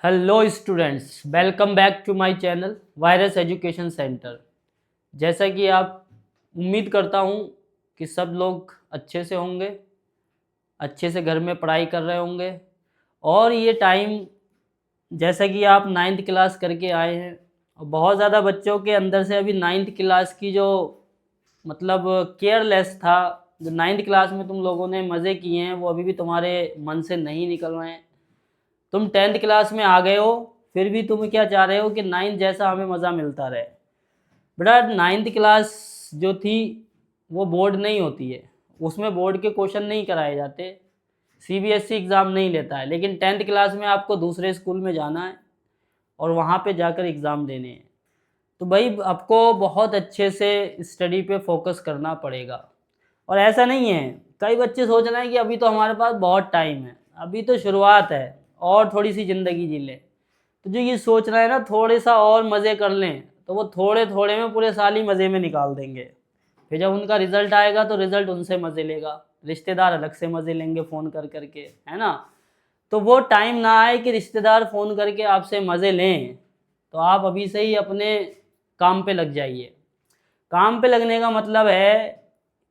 Hello students, welcome back to my channel Virus Education Centre. जैसा कि आप उम्मीद करता हूँ कि सब लोग अच्छे से होंगे, अच्छे से घर में पढ़ाई कर रहे होंगे। और ये टाइम जैसा कि आप नाइन्थ क्लास करके आए हैं और बहुत ज़्यादा बच्चों के अंदर से अभी नाइन्थ क्लास की जो मतलब केयरलेस था, जो नाइन्थ क्लास में तुम लोगों ने मज़े किए हैं वो अभी भी तुम्हारे मन से नहीं निकल रहे हैं। तुम 10th क्लास में आ गए हो, फिर भी तुम क्या चाह रहे हो कि 9th जैसा हमें मज़ा मिलता रहे। बेटा 9th क्लास जो थी वो बोर्ड नहीं होती है, उसमें बोर्ड के क्वेश्चन नहीं कराए जाते, सीबीएसई एग्ज़ाम नहीं लेता है। लेकिन 10th क्लास में आपको दूसरे स्कूल में जाना है और वहाँ पे जाकर एग्ज़ाम देने हैं। तो भाई आपको बहुत अच्छे से स्टडी पे फोकस करना पड़ेगा। और ऐसा नहीं है, कई बच्चे सोच रहे हैं कि अभी तो हमारे पास बहुत टाइम है, अभी तो शुरुआत है और थोड़ी सी ज़िंदगी जी लें। तो जो ये सोच रहे हैं ना थोड़े सा और मज़े कर लें, तो वो थोड़े थोड़े में पूरे साल ही मज़े में निकाल देंगे। फिर जब उनका रिज़ल्ट आएगा तो रिज़ल्ट उनसे मज़े लेगा, रिश्तेदार अलग से मज़े लेंगे फ़ोन कर करके, है ना। तो वो टाइम ना आए कि रिश्तेदार फ़ोन करके आपसे मज़े लें, तो आप अभी से ही अपने काम पे लग जाइए। काम पे लगने का मतलब है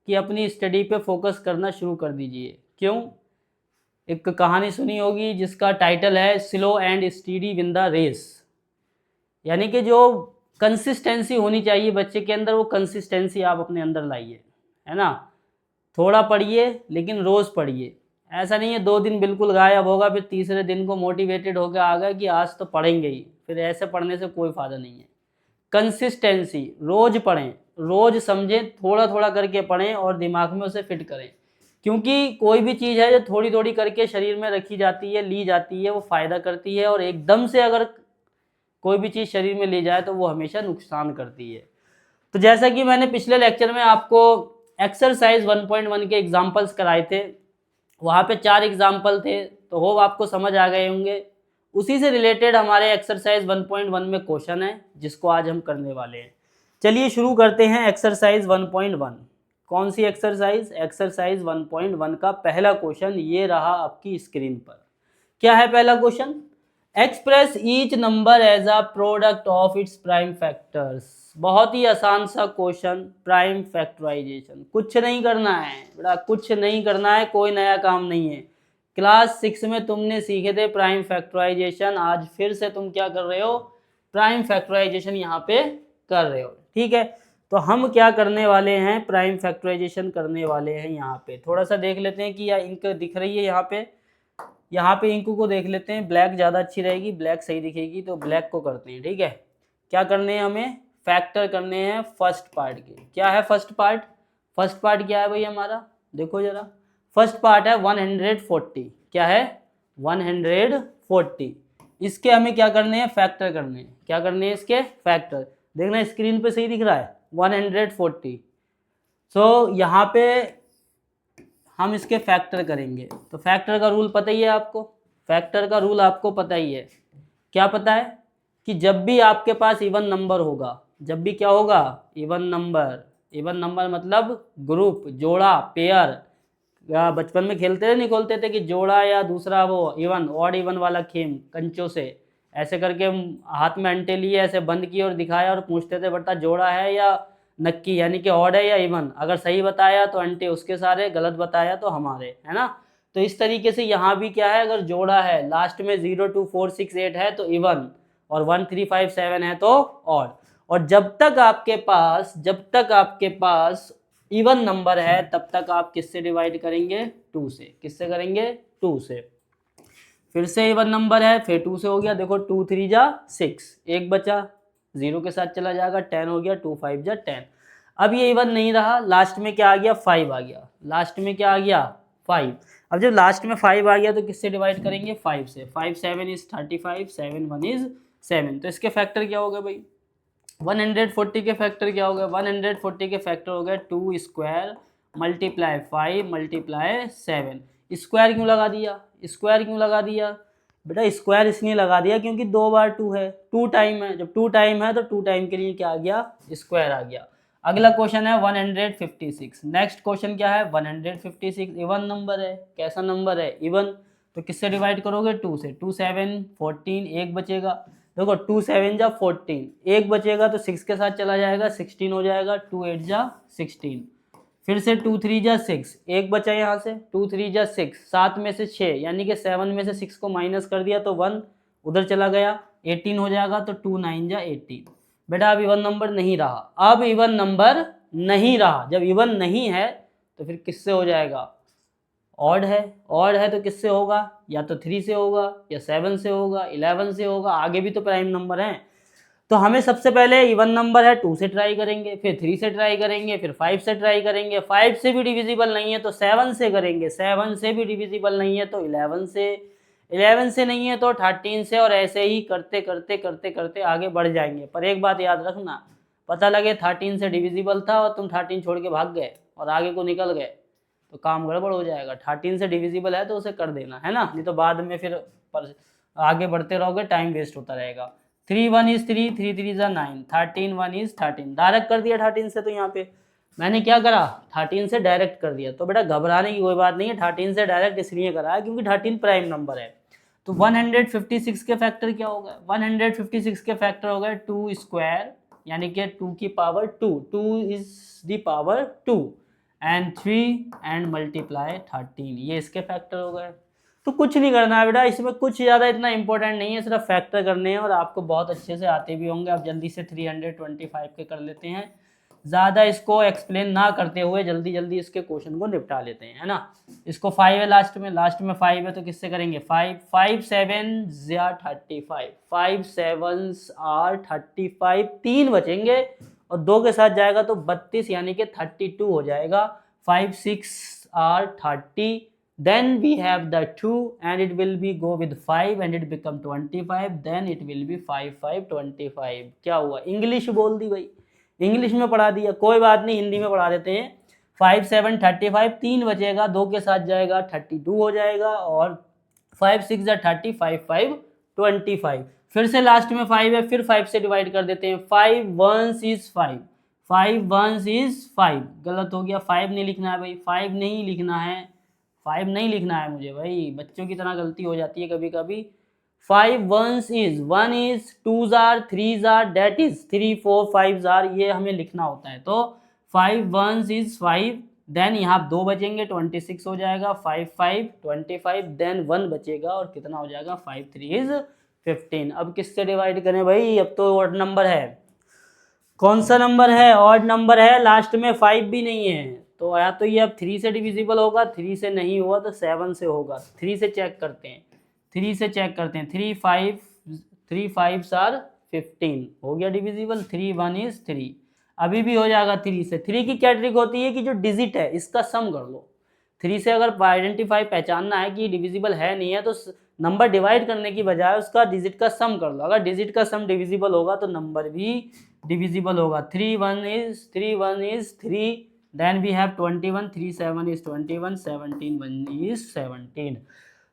कि अपनी स्टडी पे फोकस करना शुरू कर दीजिए। क्यों? एक कहानी सुनी होगी जिसका टाइटल है slow and steady win the race. यानी कि जो कंसिस्टेंसी होनी चाहिए बच्चे के अंदर, वो कंसिस्टेंसी आप अपने अंदर लाइए, है ना। थोड़ा पढ़िए लेकिन रोज़ पढ़िए। ऐसा नहीं है 2 दिन बिल्कुल गायब होगा, फिर तीसरे दिन को मोटिवेटेड होकर आ गया कि आज तो पढ़ेंगे ही, फिर ऐसे पढ़ने से कोई फ़ायदा नहीं है। कंसिस्टेंसी, रोज़ पढ़ें, रोज़ समझें, थोड़ा थोड़ा करके पढ़ें और दिमाग में उसे फिट करें। क्योंकि कोई भी चीज़ है जो थोड़ी थोड़ी करके शरीर में रखी जाती है, ली जाती है, वो फ़ायदा करती है। और एकदम से अगर कोई भी चीज़ शरीर में ली जाए तो वो हमेशा नुकसान करती है। तो जैसा कि मैंने पिछले लेक्चर में आपको एक्सरसाइज 1.1 के एग्जाम्पल्स कराए थे, वहाँ पे 4 एग्जाम्पल थे, तो होप आपको समझ आ गए होंगे। उसी से रिलेटेड हमारे एक्सरसाइज 1.1 में क्वेश्चन है जिसको आज हम करने वाले हैं। चलिए शुरू करते हैं एक्सरसाइज 1.1। कौन सी एक्सरसाइज? एक्सरसाइज 1.1 का पहला क्वेश्चन ये रहा आपकी स्क्रीन पर। क्या है पहला question? Express each number as a product of its prime factors. बहुत ही आसान सा क्वेश्चन, प्राइम फैक्टराइजेशन। कुछ नहीं करना है बेटा, कुछ नहीं करना है, कोई नया काम नहीं है। क्लास 6 में तुमने सीखे थे प्राइम फैक्टराइजेशन, आज फिर से तुम क्या कर रहे हो? प्राइम फैक्टराइजेशन यहाँ पे कर रहे हो, ठीक है। तो हम क्या करने वाले हैं? प्राइम फैक्टराइजेशन करने वाले हैं। यहाँ पे थोड़ा सा देख लेते हैं कि यह इंक दिख रही है यहाँ पे। यहाँ पे इंक को देख लेते हैं, ब्लैक ज़्यादा अच्छी रहेगी, ब्लैक सही दिखेगी, तो ब्लैक को करते हैं, ठीक है। क्या करने हैं हमें? फैक्टर करने हैं फर्स्ट पार्ट के। क्या है फर्स्ट पार्ट? फर्स्ट पार्ट क्या है भाई हमारा? देखो जरा, फर्स्ट पार्ट है 140। क्या है? 140। इसके हमें क्या करने हैं? फैक्टर करने हैं। क्या करने हैं इसके? फैक्टर। देखना स्क्रीन पे सही दिख रहा है 140। सो यहाँ पे हम इसके फैक्टर करेंगे। तो फैक्टर का रूल पता ही है आपको, फैक्टर का रूल आपको पता ही है। क्या पता है? कि जब भी आपके पास इवन नंबर होगा, जब भी क्या होगा? Even number. इवन नंबर मतलब ग्रुप, जोड़ा, पेयर। या बचपन में खेलते थे, नहीं खोलते थे कि जोड़ा या दूसरा वो इवन, ऑड इवन वाला खेम कंचों से ऐसे करके हाथ में अंटे लिए ऐसे बंद किए और दिखाया और पूछते थे बेटा जोड़ा है या नक्की, यानी कि ऑड है या इवन। अगर सही बताया तो अंटे उसके सारे, गलत बताया तो हमारे, है ना। तो इस तरीके से यहाँ भी क्या है, अगर जोड़ा है लास्ट में 0 2 4 6 8 है तो इवन, और 1 3 5 7 है तो ऑड। और जब तक आपके पास इवन नंबर है तब तक आप किससे डिवाइड करेंगे? 2 से। किससे करेंगे? 2 से। फिर से इवन नंबर है, फिर 2 से हो गया। देखो 2 3 जा 6, एक बचा, 0 के साथ चला जाएगा, 10 हो गया, 2 5 जा 10। अब ये इवन नहीं रहा, लास्ट में क्या आ गया? 5 आ गया। लास्ट में क्या आ गया? 5। अब जब लास्ट में 5 आ गया तो किससे डिवाइड करेंगे? 5 से। 5 7 इज 35, 7 1 इज 7। तो इसके फैक्टर क्या हो गए भाई? 140 के फैक्टर क्या हो गए? 140 के फैक्टर हो गए 2 स्क्वायर मल्टीप्लाई 5 मल्टीप्लाई 7। स्क्वायर क्यों लगा दिया? स्क्वायर क्यों लगा दिया बेटा? स्क्वायर इसलिए लगा दिया क्योंकि 2 बार 2 है, 2 टाइम है। जब 2 टाइम है तो 2 टाइम के लिए क्या आ गया? स्क्वायर आ गया। अगला क्वेश्चन है 156। नेक्स्ट क्वेश्चन क्या है? 156 इवन नंबर है। कैसा नंबर है? इवन। तो किससे डिवाइड करोगे 2 से, 2 7 14, एक बचेगा, देखो 2 7 जा 14, एक बचेगा तो 6 के साथ चला जाएगा 16 हो जाएगा, 2 8 जा 16, फिर से 2 3 जा 6, एक बचा यहाँ से, 2 3 जा 6, 7 में से 6 यानी कि 7 में से 6 को माइनस कर दिया तो 1 उधर चला गया, 18 हो जाएगा, तो 2 9 जा 18। बेटा अब इवन नंबर नहीं रहा, अब इवन नंबर नहीं रहा, जब इवन नहीं है तो फिर किससे हो जाएगा, ऑड है, ऑड है तो किससे होगा, या तो 3 से होगा या 7 से होगा, 11 से होगा, आगे भी तो प्राइम नंबर हैं। तो हमें सबसे पहले इवन नंबर है 2 से ट्राई करेंगे, फिर 3 से ट्राई करेंगे, फिर 5 से ट्राई करेंगे, 5 से भी डिविजिबल नहीं है तो 7 से करेंगे, 7 से भी डिविजिबल नहीं है तो 11 से, 11 से नहीं है तो 13 से, और ऐसे ही करते करते करते करते आगे बढ़ जाएंगे। पर एक बात याद रखना, पता लगे 13 से डिविजिबल था और तुम 13 छोड़ के भाग गए और आगे को निकल गए तो काम गड़बड़ हो जाएगा। 13 से डिविजिबल है तो उसे कर देना है ना, नहीं तो बाद में फिर आगे बढ़ते रहोगे, टाइम वेस्ट होता रहेगा। 3 1 is 3, 3 3 is 9, 13 1 is 13, डायरेक्ट कर दिया 13 से। तो यहाँ पे मैंने क्या करा, 13 से डायरेक्ट कर दिया। तो बेटा घबराने की कोई बात नहीं है, 13 से डायरेक्ट इसलिए करा है क्योंकि 13 प्राइम नंबर है। तो 156 के फैक्टर क्या हो गए, 156 के फैक्टर हो गए 2 स्क्वायर यानी कि 2 की power 2, 2 is the power 2 and 3 and multiply 13, ये इसके फैक्टर हो गए। तो कुछ नहीं करना है बेटा, इसमें कुछ ज़्यादा इतना इंपॉर्टेंट नहीं है, सिर्फ फैक्टर करने हैं और आपको बहुत अच्छे से आते भी होंगे। आप जल्दी से 325 के कर लेते हैं, ज़्यादा इसको एक्सप्लेन ना करते हुए जल्दी जल्दी इसके क्वेश्चन को निपटा लेते हैं, है ना। इसको 5 है लास्ट में 5 है तो किससे करेंगे, 5 5 7 या 35, 5 7 आर 35, 3 बचेंगे और 2 के साथ जाएगा तो 32 यानी कि 32 हो जाएगा। 5 6 are 30, then we have the 2 and it will be go with 5 and it become 25, then it will be 5 5 25। क्या हुआ, इंग्लिश बोल दी भाई, इंग्लिश में पढ़ा दिया, कोई बात नहीं हिंदी में पढ़ा देते हैं। 5 7 35, 3 बचेगा, 2 के साथ जाएगा 32 हो जाएगा और 5 6 जा 30, 5 5 25। फिर से लास्ट में 5 है, फिर 5 से डिवाइड कर देते हैं, 5 1 is 5, 5 1 is 5, गलत हो गया, 5 नहीं लिखना है भाई, 5 नहीं लिखना है, 5 नहीं लिखना है मुझे भाई, बच्चों की तरह गलती हो जाती है कभी कभी। 5 1 is 1 is 2 are 3 are that is 3 4 5 are, ये हमें लिखना होता है। तो 5 1 is 5, देन यहाँ 2 बचेंगे 26 हो जाएगा, 5 5 25, देन 1 बचेगा और कितना हो जाएगा, 5 3 is 15। अब किससे डिवाइड करें भाई, अब तो ऑड नंबर है, कौन सा नंबर है, ऑड नंबर है, लास्ट में 5 भी नहीं है, तो या तो ये अब 3 से डिविजिबल होगा, 3 से नहीं हुआ तो 7 से होगा। 3 से चेक करते हैं, 3 से चेक करते हैं, 3 5 आर 15 हो गया डिविजिबल, 3 1 is 3, अभी भी हो जाएगा 3 से। 3 की क्या ट्रिक होती है कि जो डिजिट है इसका सम कर लो। 3 से अगर आइडेंटिफाई पहचानना है कि डिविजिबल है नहीं है तो नंबर डिवाइड करने की बजाय उसका डिजिट का सम कर लो, अगर डिजिट का सम डिविजिबल होगा तो नंबर भी डिविजिबल होगा। 3 1 is 3, then we have 21, 3 7 is 21, 17 1 is 17।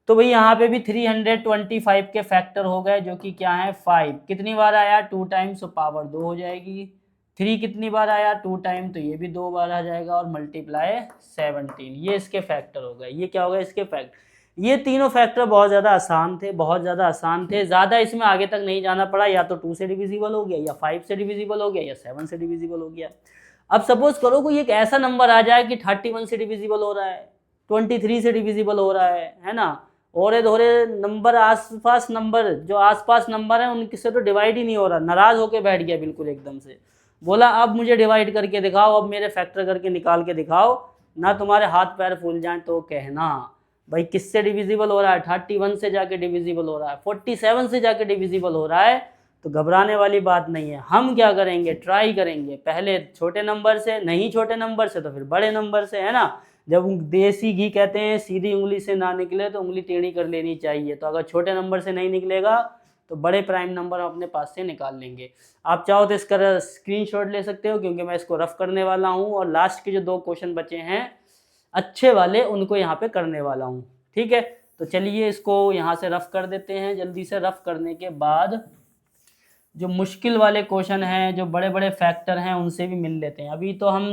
तो भाई यहाँ पे भी 325 के फैक्टर हो गए जो कि क्या है 5, कितनी बार आया 2 टाइम्स तो पावर 2 हो जाएगी, 3 कितनी बार आया 2 टाइम तो ये भी 2 बार आ जाएगा और मल्टीप्लाई 17, ये इसके फैक्टर हो गए। ये क्या हो गया इसके फैक्टर, ये तीनों फैक्टर बहुत ज़्यादा आसान थे, बहुत ज़्यादा आसान थे, ज़्यादा इसमें आगे तक नहीं जाना पड़ा, या तो 2 से डिविजिबल हो गया या 5 से डिविजिबल हो गया या 7 से डिविजिबल हो गया। अब सपोज करो कोई एक ऐसा नंबर आ जाए कि 31 से डिविजिबल हो रहा है, 23 से डिविजिबल हो रहा है ना, और धोरे नंबर आसपास नंबर जो आसपास नंबर है उनसे तो डिवाइड ही नहीं हो रहा, नाराज होके बैठ गया बिल्कुल एकदम से, बोला अब मुझे डिवाइड करके दिखाओ, अब मेरे फैक्टर करके निकाल के दिखाओ, ना तुम्हारे हाथ पैर फूल जाएं तो कहना भाई किससे डिविजिबल हो रहा है, 31 से जाके डिविजिबल हो रहा है, 47 से जाके डिविजिबल हो रहा है, तो घबराने वाली बात नहीं है। हम क्या करेंगे, ट्राई करेंगे पहले छोटे नंबर से, नहीं छोटे नंबर से तो फिर बड़े नंबर से, है ना। जब देसी घी कहते हैं सीधी उंगली से ना निकले तो उंगली टेढ़ी कर लेनी चाहिए, तो अगर छोटे नंबर से नहीं निकलेगा तो बड़े प्राइम नंबर हम अपने पास से निकाल लेंगे। आप चाहो तो इसका स्क्रीनशॉट ले सकते हो क्योंकि मैं इसको रफ करने वाला हूँ और लास्ट के जो 2 क्वेश्चन बचे हैं अच्छे वाले उनको यहाँ पे करने वाला हूँ, ठीक है। तो चलिए इसको यहाँ से रफ कर देते हैं, जल्दी से रफ करने के बाद जो मुश्किल वाले क्वेश्चन हैं, जो बड़े बड़े फैक्टर हैं उनसे भी मिल लेते हैं। अभी तो हम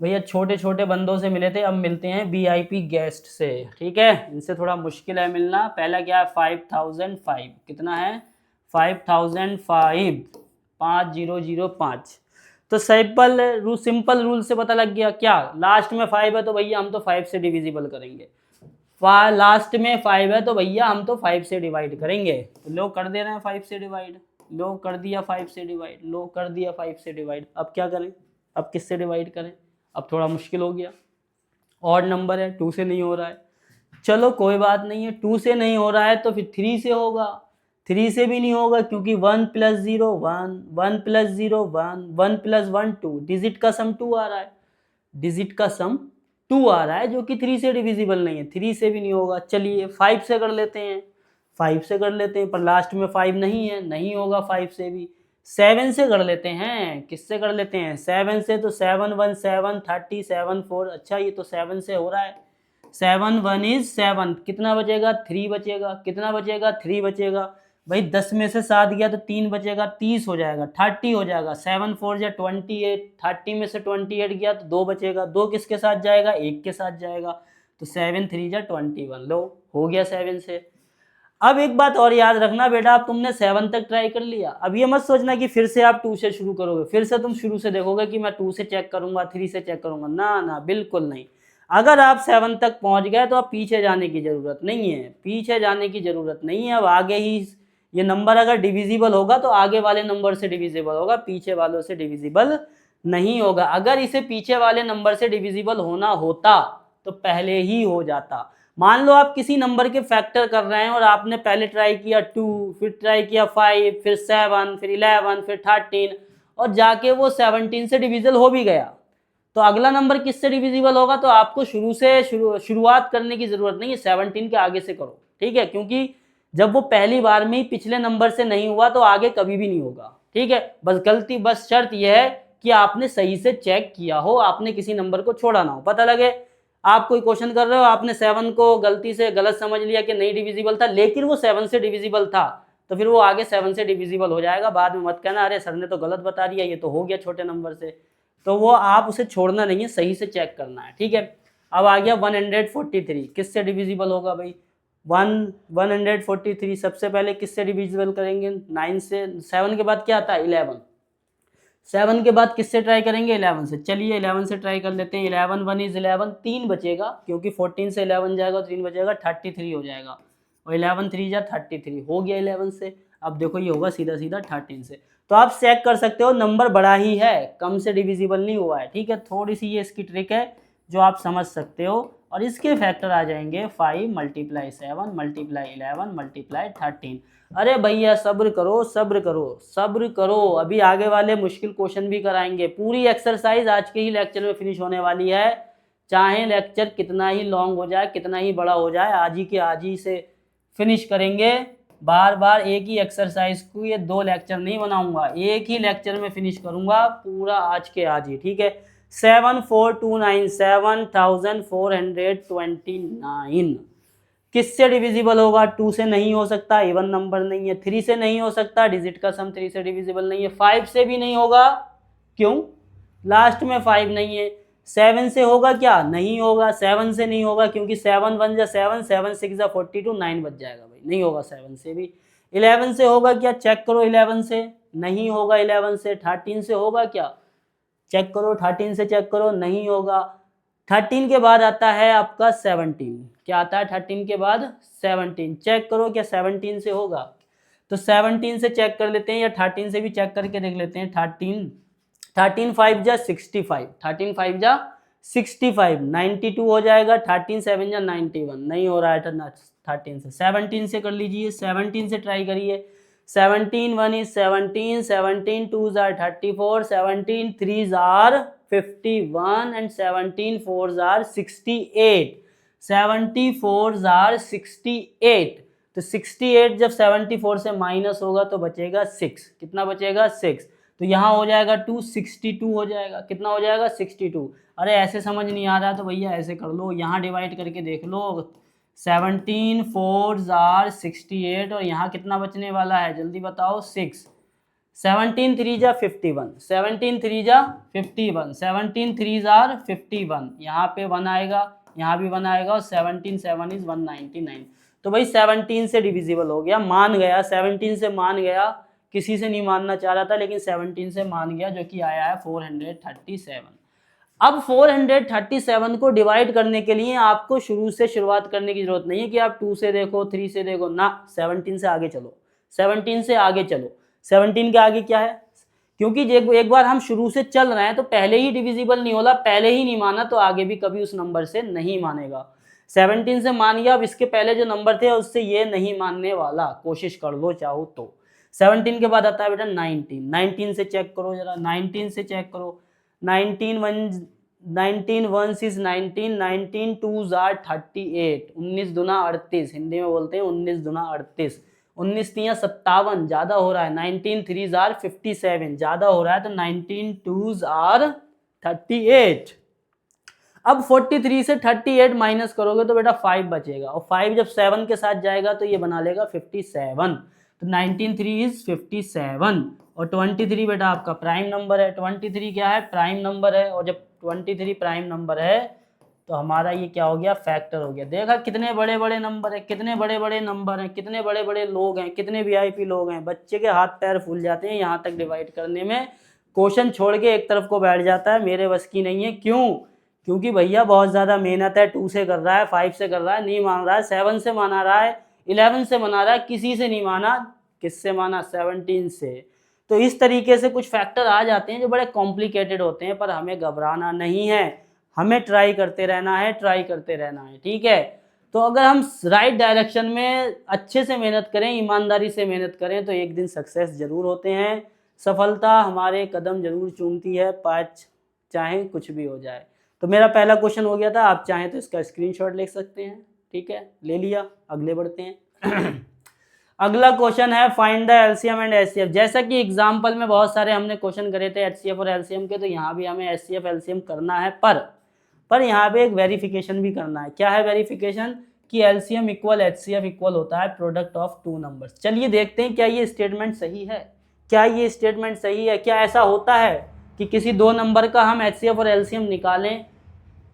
भैया छोटे छोटे बंदों से मिले थे, अब मिलते हैं वीआईपी गेस्ट से, ठीक है। इनसे थोड़ा मुश्किल है मिलना। पहला क्या है 5005, कितना है 5005, 5005। तो सिंपल रूल से पता लग गया क्या, लास्ट में 5 है तो भैया हम तो 5 से डिविजिबल करेंगे। लास्ट में 5 है तो भैया हम तो 5 से डिवाइड करेंगे। तो लोग कर दे रहे हैं 5 से डिवाइड, लोग कर दिया 5 से डिवाइड, लोग कर दिया 5 से डिवाइड। अब क्या करें, अब किससे डिवाइड करें, अब थोड़ा मुश्किल हो गया। ऑड नंबर है, 2 से नहीं हो रहा है, चलो कोई बात नहीं है, 2 से नहीं हो रहा है तो फिर 3 से होगा। 3 से भी नहीं होगा क्योंकि 1 + 0 1, 1 + 0 1, 1 + 1 2, डिजिट का सम 2 आ रहा है, डिजिट का सम 2 आ रहा है जो कि 3 से डिविजिबल नहीं है। 3 से भी नहीं होगा, चलिए 5 से कर लेते हैं, 5 से कर लेते हैं, पर लास्ट में 5 नहीं है, नहीं होगा 5 से भी। 7 से कर लेते हैं, किससे कर लेते हैं 7 से, तो 7 1 7 30 7 4, अच्छा ये तो 7 से हो रहा है। 7 1 इज 7, कितना बचेगा 3 बचेगा, कितना बचेगा 3 बचेगा। भाई 10 में से 7 गया तो 3 बचेगा, 30 हो जाएगा, 30 हो जाएगा। 7 4 या 28, 30 में से 28 गया तो 2 बचेगा, 2 किसके साथ जाएगा, 1 के साथ जाएगा, तो 7 3 या 21, लो हो गया 7 से। अब एक बात और याद रखना बेटा, अब तुमने 7 तक ट्राई कर लिया, अब ये मत सोचना कि फिर से आप 2 से शुरू करोगे, फिर से तुम शुरू से देखोगे कि मैं 2 से चेक करूंगा 3 से चेक करूंगा, ना ना बिल्कुल नहीं। अगर आप 7 तक पहुंच गए तो अब पीछे जाने की जरूरत नहीं है, पीछे जाने की जरूरत नहीं है। अब आगे ही ये नंबर अगर डिविजिबल होगा तो आगे वाले नंबर से डिविजिबल होगा, पीछे वालों से डिविजिबल नहीं होगा। अगर इसे पीछे वाले नंबर से डिविजिबल होना होता तो पहले ही हो जाता। मान लो आप किसी नंबर के फैक्टर कर रहे हैं और आपने पहले ट्राई किया 2, फिर ट्राई किया 5, फिर 7, फिर 11, फिर 13, और जाके वो 17 से डिविजिबल हो भी गया, तो अगला नंबर किससे डिविजिबल होगा, तो आपको शुरुआत करने की जरूरत नहीं है, 17 के आगे से करो, ठीक है। क्योंकि जब वो पहली बार में ही पिछले नंबर से नहीं हुआ तो आगे कभी भी नहीं होगा, ठीक है। बस शर्त यह है कि आपने सही से चेक किया हो, आपने किसी नंबर को छोड़ा ना हो। पता लगे आप कोई क्वेश्चन कर रहे हो, आपने 7 को गलती से गलत समझ लिया कि नहीं डिविजिबल था, लेकिन वो 7 से डिविजिबल था, तो फिर वो आगे 7 से डिविजिबल हो जाएगा। बाद में मत कहना अरे सर ने तो गलत बता दिया, ये तो हो गया छोटे नंबर से, तो वो आप उसे छोड़ना नहीं है, सही से चेक करना है, ठीक है। अब आ गया 143, किससे डिविजिबल होगा भाई, 143 सबसे पहले किससे डिविजिबल करेंगे, 9 से। 7 के बाद क्या आता है 11, 7 के बाद किससे ट्राई करेंगे 11 से, चलिए 11 से ट्राई कर लेते हैं। 11 1 इज 11, 3 बचेगा क्योंकि 14 से 11 जाएगा तो 3 बचेगा, 33 हो जाएगा, और 11 3 जा 33 हो गया 11 से। अब देखो ये होगा सीधा सीधा 13 से। तो आप चेक कर सकते हो नंबर बड़ा ही है, कम से डिविजिबल नहीं हुआ है, ठीक है। थोड़ी सी ये इसकी ट्रिक है जो आप समझ सकते हो, और इसके फैक्टर आ जाएंगे 5 × 7 × 11 × 13। अरे भैया सब्र करो सब्र करो सब्र करो, अभी आगे वाले मुश्किल क्वेश्चन भी कराएंगे। पूरी एक्सरसाइज आज के ही लेक्चर में फिनिश होने वाली है, चाहे लेक्चर कितना ही लॉन्ग हो जाए, कितना ही बड़ा हो जाए, आज ही के आज ही से फिनिश करेंगे। बार बार एक ही एक्सरसाइज को ये 2 लेक्चर नहीं बनाऊंगा, एक ही लेक्चर में फिनिश करूंगा पूरा आज के आज ही, ठीक है। 7429, 7429 किससे डिविजिबल होगा, 2 से नहीं हो सकता, इवन नंबर नहीं है। 3 से नहीं हो सकता, डिजिट का सम 3 से डिविजिबल नहीं है। 5 से भी नहीं होगा, क्यों, लास्ट में 5 नहीं है। 7 से होगा क्या, नहीं होगा। 7 से नहीं होगा क्योंकि 7 1 जा 7, 7 6 जा 42, 9 बच जाएगा भाई, नहीं होगा 7 से भी। 11 से होगा क्या, चेक करो 11 से, नहीं होगा 11 से। 13 से होगा क्या, चेक करो 13 से, चेक करो, नहीं होगा। 13 के बाद आता है आपका 17, क्या आता है 13 के बाद 17, चेक करो क्या 17 से होगा, तो 17 से चेक कर लेते हैं या 13 से भी चेक करके देख लेते हैं। 13 5 जा 65, 13 5 जा 65, 92 हो जाएगा। 13 7 जा 91, नहीं हो रहा है 13 से। 17 से कर लीजिए, 17 से ट्राई करिए। 17 1 is 17, 17 2s are 34, 17 3s are 51, and 17 4s are 68, 74s are 68। तो 68 जब 74 से माइनस होगा तो बचेगा 6, कितना बचेगा 6, तो यहाँ हो जाएगा 2, 62 हो जाएगा, कितना हो जाएगा 62। अरे ऐसे समझ नहीं आ रहा तो भैया ऐसे कर लो, यहाँ डिवाइड करके देख लो, 17 4s are 68, और यहाँ कितना बचने वाला है जल्दी बताओ 6, 17 3 जा 51, 17 3 जा 51, 17 3 जार 51, यहाँ पे 1 आएगा, यहाँ भी 1 आएगा और 17 7 इज 199। तो भाई 17 से डिविजिबल हो गया, मान गया, 17 से मान गया, किसी से नहीं मानना चाह रहा था लेकिन 17 से मान गया, जो कि आया है 437। अब 437 को डिवाइड करने के लिए आपको शुरू से शुरुआत करने की जरूरत नहीं है कि आप 2 से देखो, 3 से देखो ना, 17 से आगे चलो, 17 से आगे चलो। 17 के आगे क्या है, क्योंकि एक बार हम शुरू से चल रहे हैं तो पहले ही डिविजिबल नहीं होला, पहले ही नहीं माना तो आगे भी कभी उस नंबर से नहीं मानेगा। 17 से मान गया, अब इसके पहले जो नंबर थे उससे ये नहीं मानने वाला, कोशिश कर लो चाहो तो। 17 के बाद आता है बेटा 19, 19 से चेक करो जरा, 19 से चेक करो, 19 1 is 19, 19 2 are 38, 19 दूना 38, हिंदी में बोलते हैं 19 दूना 38, 19 3 57, ज्यादा हो रहा है, 19 3 are 57, ज्यादा हो रहा है, तो 19 2 are 38। अब 43 से 38 माइनस करोगे तो बेटा 5 बचेगा, और 5 जब 7 के साथ जाएगा तो ये बना लेगा 57, तो 19 3 इज 57, और 23 बेटा आपका प्राइम नंबर है। 23 क्या है, प्राइम नंबर है, और जब 23 प्राइम नंबर है तो हमारा ये क्या हो गया, फैक्टर हो गया। देखा कितने बड़े बड़े नंबर है, कितने बड़े बड़े नंबर हैं, कितने बड़े बड़े लोग हैं, कितने वीआईपी लोग हैं, बच्चे के हाथ पैर फूल जाते हैं यहाँ तक डिवाइड करने में, क्वेश्चन छोड़ के एक तरफ को बैठ जाता है, मेरे बस की नहीं है। क्यों, क्योंकि भैया बहुत ज़्यादा मेहनत है, 2 से कर रहा है, 5 से कर रहा है, नहीं मान रहा है, 7 से माना रहा है, 11 से मना रहा है, किसी से नहीं माना, किससे माना, 17 से। तो इस तरीके से कुछ फैक्टर आ जाते हैं जो बड़े कॉम्प्लिकेटेड होते हैं, पर हमें घबराना नहीं है, हमें ट्राई करते रहना है, ट्राई करते रहना है, ठीक है। तो अगर हम राइट डायरेक्शन में अच्छे से मेहनत करें, ईमानदारी से मेहनत करें, तो एक दिन सक्सेस जरूर होते हैं, सफलता हमारे कदम जरूर चूमती है, पाँच चाहे कुछ भी हो जाए। तो मेरा पहला क्वेश्चन हो गया था, आप चाहें तो इसका स्क्रीनशॉट ले सकते हैं, ठीक है, ले लिया, अगले बढ़ते हैं। अगला क्वेश्चन है find the LCM and HCF. जैसा कि एग्जांपल में बहुत सारे हमने क्वेश्चन करे थे एचसीएफ और एलसीएम के, तो यहाँ भी हमें एचसीएफ एलसीएम करना है, पर यहाँ पे एक वेरिफिकेशन भी करना है। क्या है वेरिफिकेशन, कि एलसीएम इक्वल एचसीएफ इक्वल होता है प्रोडक्ट ऑफ 2 नंबर्स। चलिए देखते हैं क्या ये स्टेटमेंट सही है, क्या ये स्टेटमेंट सही है, क्या ऐसा होता है कि किसी 2 नंबर का हम एचसीएफ और एलसीएम निकालें,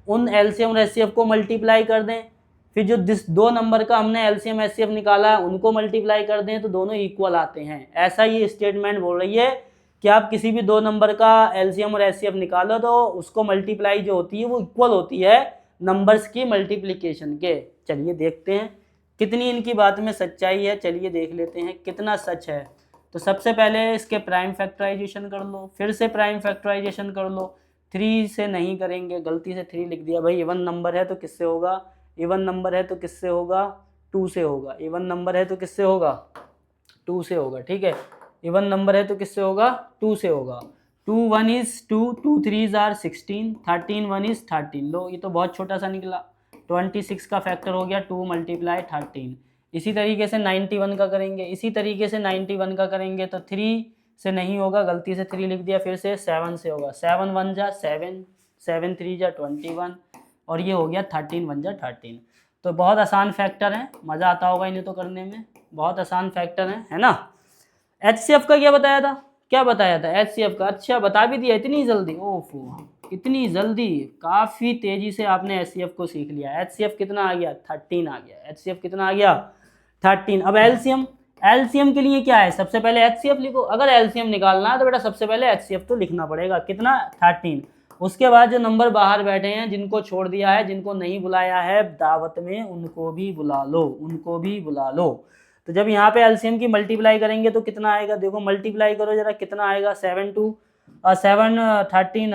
उन एलसीएम और एचसीएफ को मल्टीप्लाई कर दें, फिर जो 2 नंबर का हमने एलसीएम एचसीएफ निकाला है उनको मल्टीप्लाई कर दें, तो दोनों इक्वल आते हैं। ऐसा ये स्टेटमेंट बोल रही है कि आप किसी भी 2 नंबर का एलसीएम और एचसीएफ निकालो तो उसको मल्टीप्लाई जो होती है वो इक्वल होती है नंबर्स की मल्टीप्लिकेशन के। चलिए देखते हैं कितनी इनकी बात में सच्चाई है, चलिए देख लेते हैं कितना सच है। तो सबसे पहले इसके प्राइम फैक्टराइजेशन कर लो, फिर से प्राइम फैक्टराइजेशन कर लो। 3 से नहीं करेंगे, गलती से 3 लिख दिया भाई, इवन नंबर है तो किससे होगा, इवन नंबर है तो किससे होगा, 2 से होगा, इवन नंबर है तो किससे होगा, 2 से होगा, ठीक है, इवन नंबर है तो किससे होगा, 2 से होगा। 2 1 इज 2, 2 3 आर 16, 13 1 इज 13। लो ये तो बहुत छोटा सा निकला, 26 का फैक्टर हो गया 2 × 13। इसी तरीके से 91 का करेंगे, इसी तरीके से 91 का करेंगे, तो 3 से नहीं होगा, गलती से 3 लिख दिया, फिर से 7 से होगा, 7 1 जा 7, 7 3 जा 21, और ये हो गया 13 1 जा 13। तो बहुत आसान फैक्टर है, मज़ा आता होगा इन्हें तो करने में, बहुत आसान फैक्टर है ना। एचसीएफ का क्या बताया था, क्या बताया था एचसीएफ का, अच्छा बता भी दिया इतनी जल्दी, ओफो इतनी जल्दी, काफ़ी तेज़ी से आपने एचसीएफ को सीख लिया। एचसीएफ कितना आ गया, 13 आ गया, एचसीएफ कितना आ गया, 13। अब एलसीएम, एलसीएम के लिए क्या है, सबसे पहले एचसीएफ लिखो, अगर एलसीएम निकालना है तो बेटा सबसे पहले एचसीएफ तो लिखना पड़ेगा, कितना, 13। उसके बाद जो नंबर बाहर बैठे हैं, जिनको छोड़ दिया है, जिनको नहीं बुलाया है दावत में, उनको भी बुला लो, उनको भी बुला लो। तो जब यहाँ पे एलसीएम की मल्टीप्लाई करेंगे तो कितना आएगा, देखो मल्टीप्लाई करो जरा, कितना आएगा, 7 2 7 13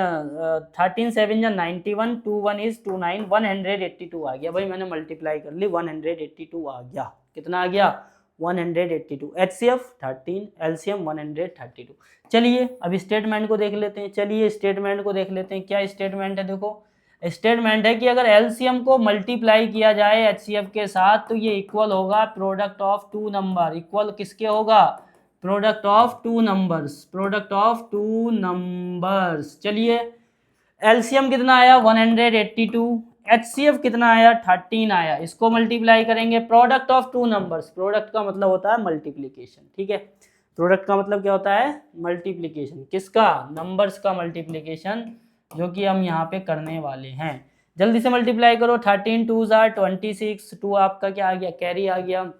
13 7 या 91, 2 1 इज 29, 182 आ गया भाई, मैंने मल्टीप्लाई कर ली, 182 आ गया, कितना आ गया, 182। HCF 13, LCM 132। चलिए अब स्टेटमेंट को देख लेते हैं, चलिए स्टेटमेंट को देख लेते हैं, क्या स्टेटमेंट है, देखो स्टेटमेंट है कि अगर एलसीएम को मल्टीप्लाई किया जाए एचसीएफ के साथ तो ये इक्वल होगा प्रोडक्ट ऑफ 2 नंबर, इक्वल किसके होगा, product of 2 numbers, product of 2 numbers. चलिए एलसीएम कितना आया 182, एचसीएफ कितना आया 13 आया, इसको मल्टीप्लाई करेंगे, प्रोडक्ट ऑफ 2 नंबर्स, प्रोडक्ट का मतलब होता है मल्टीप्लीकेशन, ठीक है। प्रोडक्ट का मतलब क्या होता है? मल्टीप्लिकेशन। किसका? नंबर्स का मल्टीप्लिकेशन, जो कि हम यहाँ पे करने वाले हैं। जल्दी से मल्टीप्लाई करो। 13 2 जार 26, 2 आपका क्या आ गया? कैरी आ गया।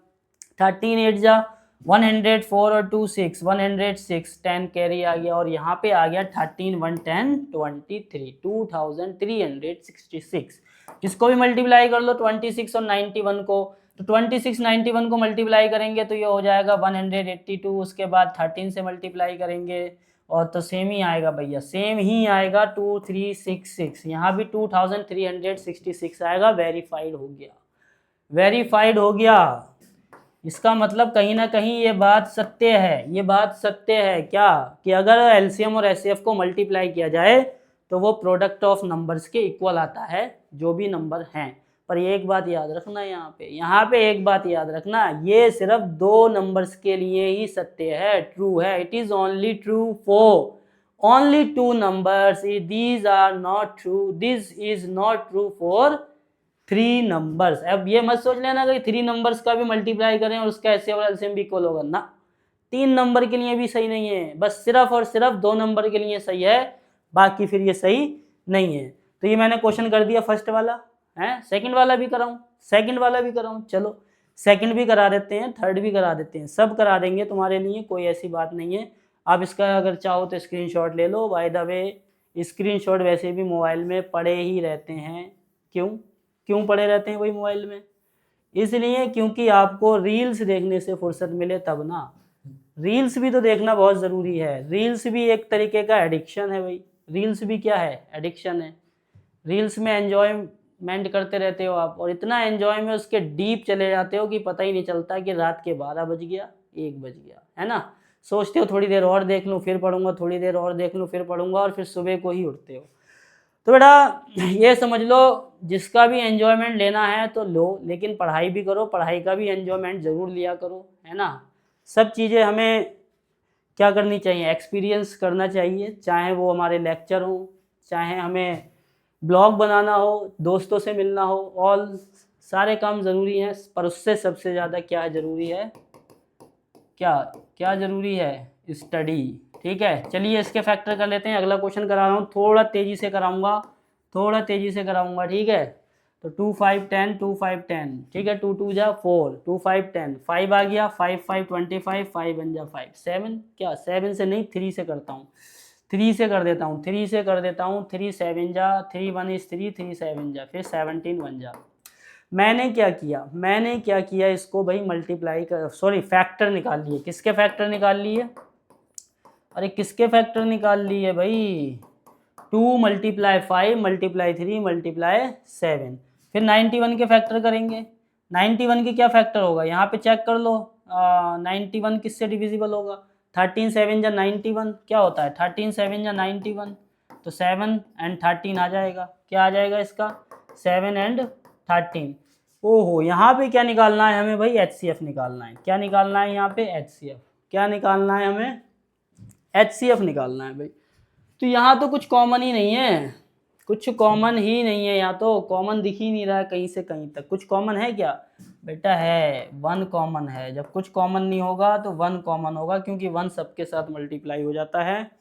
13 8 जा 104 और 2 6, 106, 10 कैरी आ गया। और यहाँ पे आ गया 13 1 10 23, 2366। इसको भी मल्टीप्लाई कर लो 26 और 91 को। तो 26 91 को मल्टीप्लाई करेंगे तो ये हो जाएगा 182। उसके बाद 13 से मल्टीप्लाई करेंगे और तो सेम ही आएगा भैया, सेम ही आएगा 2366। यहाँ भी 2366 आएगा। वेरीफाइड हो गया, वेरीफाइड हो गया। इसका मतलब कहीं ना कहीं ये बात सत्य है, ये बात सत्य है क्या? कि अगर एलसीएम और एचसीएफ को मल्टीप्लाई किया जाए तो वो प्रोडक्ट ऑफ नंबर्स के इक्वल आता है, जो भी नंबर हैं। पर ये एक बात याद रखना, यहाँ पे एक बात याद रखना, ये सिर्फ दो नंबर्स के लिए ही सत्य है, ट्रू है। It is only true for only two numbers. These are not true, this is not true for 3 numbers. अब ये मत सोच लेना कि 3 नंबर्स का भी मल्टीप्लाई करें और उसका एचसीएफ और एलसीएम भी इक्वल होगा ना। 3 नंबर के लिए भी सही नहीं है, बस सिर्फ और सिर्फ 2 नंबर के लिए सही है, बाकी फिर ये सही नहीं है। तो ये मैंने क्वेश्चन कर दिया फर्स्ट वाला है। सेकंड वाला भी कराऊं? सेकंड वाला भी कराऊं? चलो सेकंड भी करा देते हैं, थर्ड भी करा देते हैं, सब करा देंगे तुम्हारे लिए, कोई ऐसी बात नहीं है। आप इसका अगर चाहो तो स्क्रीनशॉट ले लो। बाय द वे स्क्रीनशॉट वैसे भी मोबाइल में पड़े ही रहते हैं। क्यों पड़े रहते हैं वही मोबाइल में? इसलिए क्योंकि आपको रील्स देखने से फुर्सत मिले तब ना। रील्स भी तो देखना बहुत ज़रूरी है। रील्स भी एक तरीके का एडिक्शन है भाई। रील्स भी क्या है? एडिक्शन है। रील्स में एंजॉयमेंट करते रहते हो आप, और इतना एंजॉय में उसके डीप चले जाते हो कि पता ही नहीं चलता कि रात के 12 बज गया, 1 बज गया, है ना। सोचते हो थोड़ी देर और देख लूँ फिर पढ़ूंगा, थोड़ी देर और देख लूँ फिर पढ़ूंगा, और फिर सुबह को ही उठते हो। तो बेटा ये समझ लो, जिसका भी एंजॉयमेंट लेना है तो लो, लेकिन पढ़ाई भी करो, पढ़ाई का भी एंजॉयमेंट ज़रूर लिया करो, है ना। सब चीज़ें हमें क्या करनी चाहिए? एक्सपीरियंस करना चाहिए, चाहे वो हमारे लेक्चर हो, चाहे हमें ब्लॉग बनाना हो, दोस्तों से मिलना हो, ऑल सारे काम ज़रूरी हैं। पर उससे सबसे ज़्यादा क्या ज़रूरी है? क्या ज़रूरी है? स्टडी। ठीक है, चलिए इसके फैक्टर कर लेते हैं। अगला क्वेश्चन करा रहा हूँ, थोड़ा तेज़ी से कराऊंगा, ठीक है। तो 2 5 10, 2 5 10, ठीक है। 2 2 जा 4, 2 5 10, 5 आ गया, 5 5 25, 5 बन जा 5, 7 क्या? 7 से नहीं, 3 से करता हूँ, 3 से कर देता हूँ, 3 7 जा, 3 1 is 3, 3 7 जा, फिर 17 बन जा। मैंने क्या किया इसको भाई मल्टीप्लाई कर, सॉरी फैक्टर निकाल लिए। किसके फैक्टर निकाल लिए? अरे किसके फैक्टर निकाल लिए भाई? 2 × 5 × 3 × 7। फिर 91 के फैक्टर करेंगे। 91 के क्या फैक्टर होगा? यहाँ पे चेक कर लो। 91 किससे डिविजिबल होगा? 13 7 जा 91 क्या होता है? 13 7 जा 91, तो 7 and 13 आ जाएगा। क्या आ जाएगा इसका? 7 and 13। ओहो, यहाँ पे क्या निकालना है हमें भाई? HCF निकालना है। क्या निकालना है यहाँ पे? HCF। क्या निकालना है हमें? HCF निकालना है भाई। तो यहाँ तो कुछ कॉमन ही नहीं है, कुछ कॉमन ही नहीं है। यहाँ तो कॉमन दिख ही नहीं रहा है कहीं से कहीं तक। कुछ कॉमन है क्या बेटा? है, 1 कॉमन है। जब कुछ कॉमन नहीं होगा तो 1 कॉमन होगा, क्योंकि 1 सबके साथ मल्टीप्लाई हो जाता है।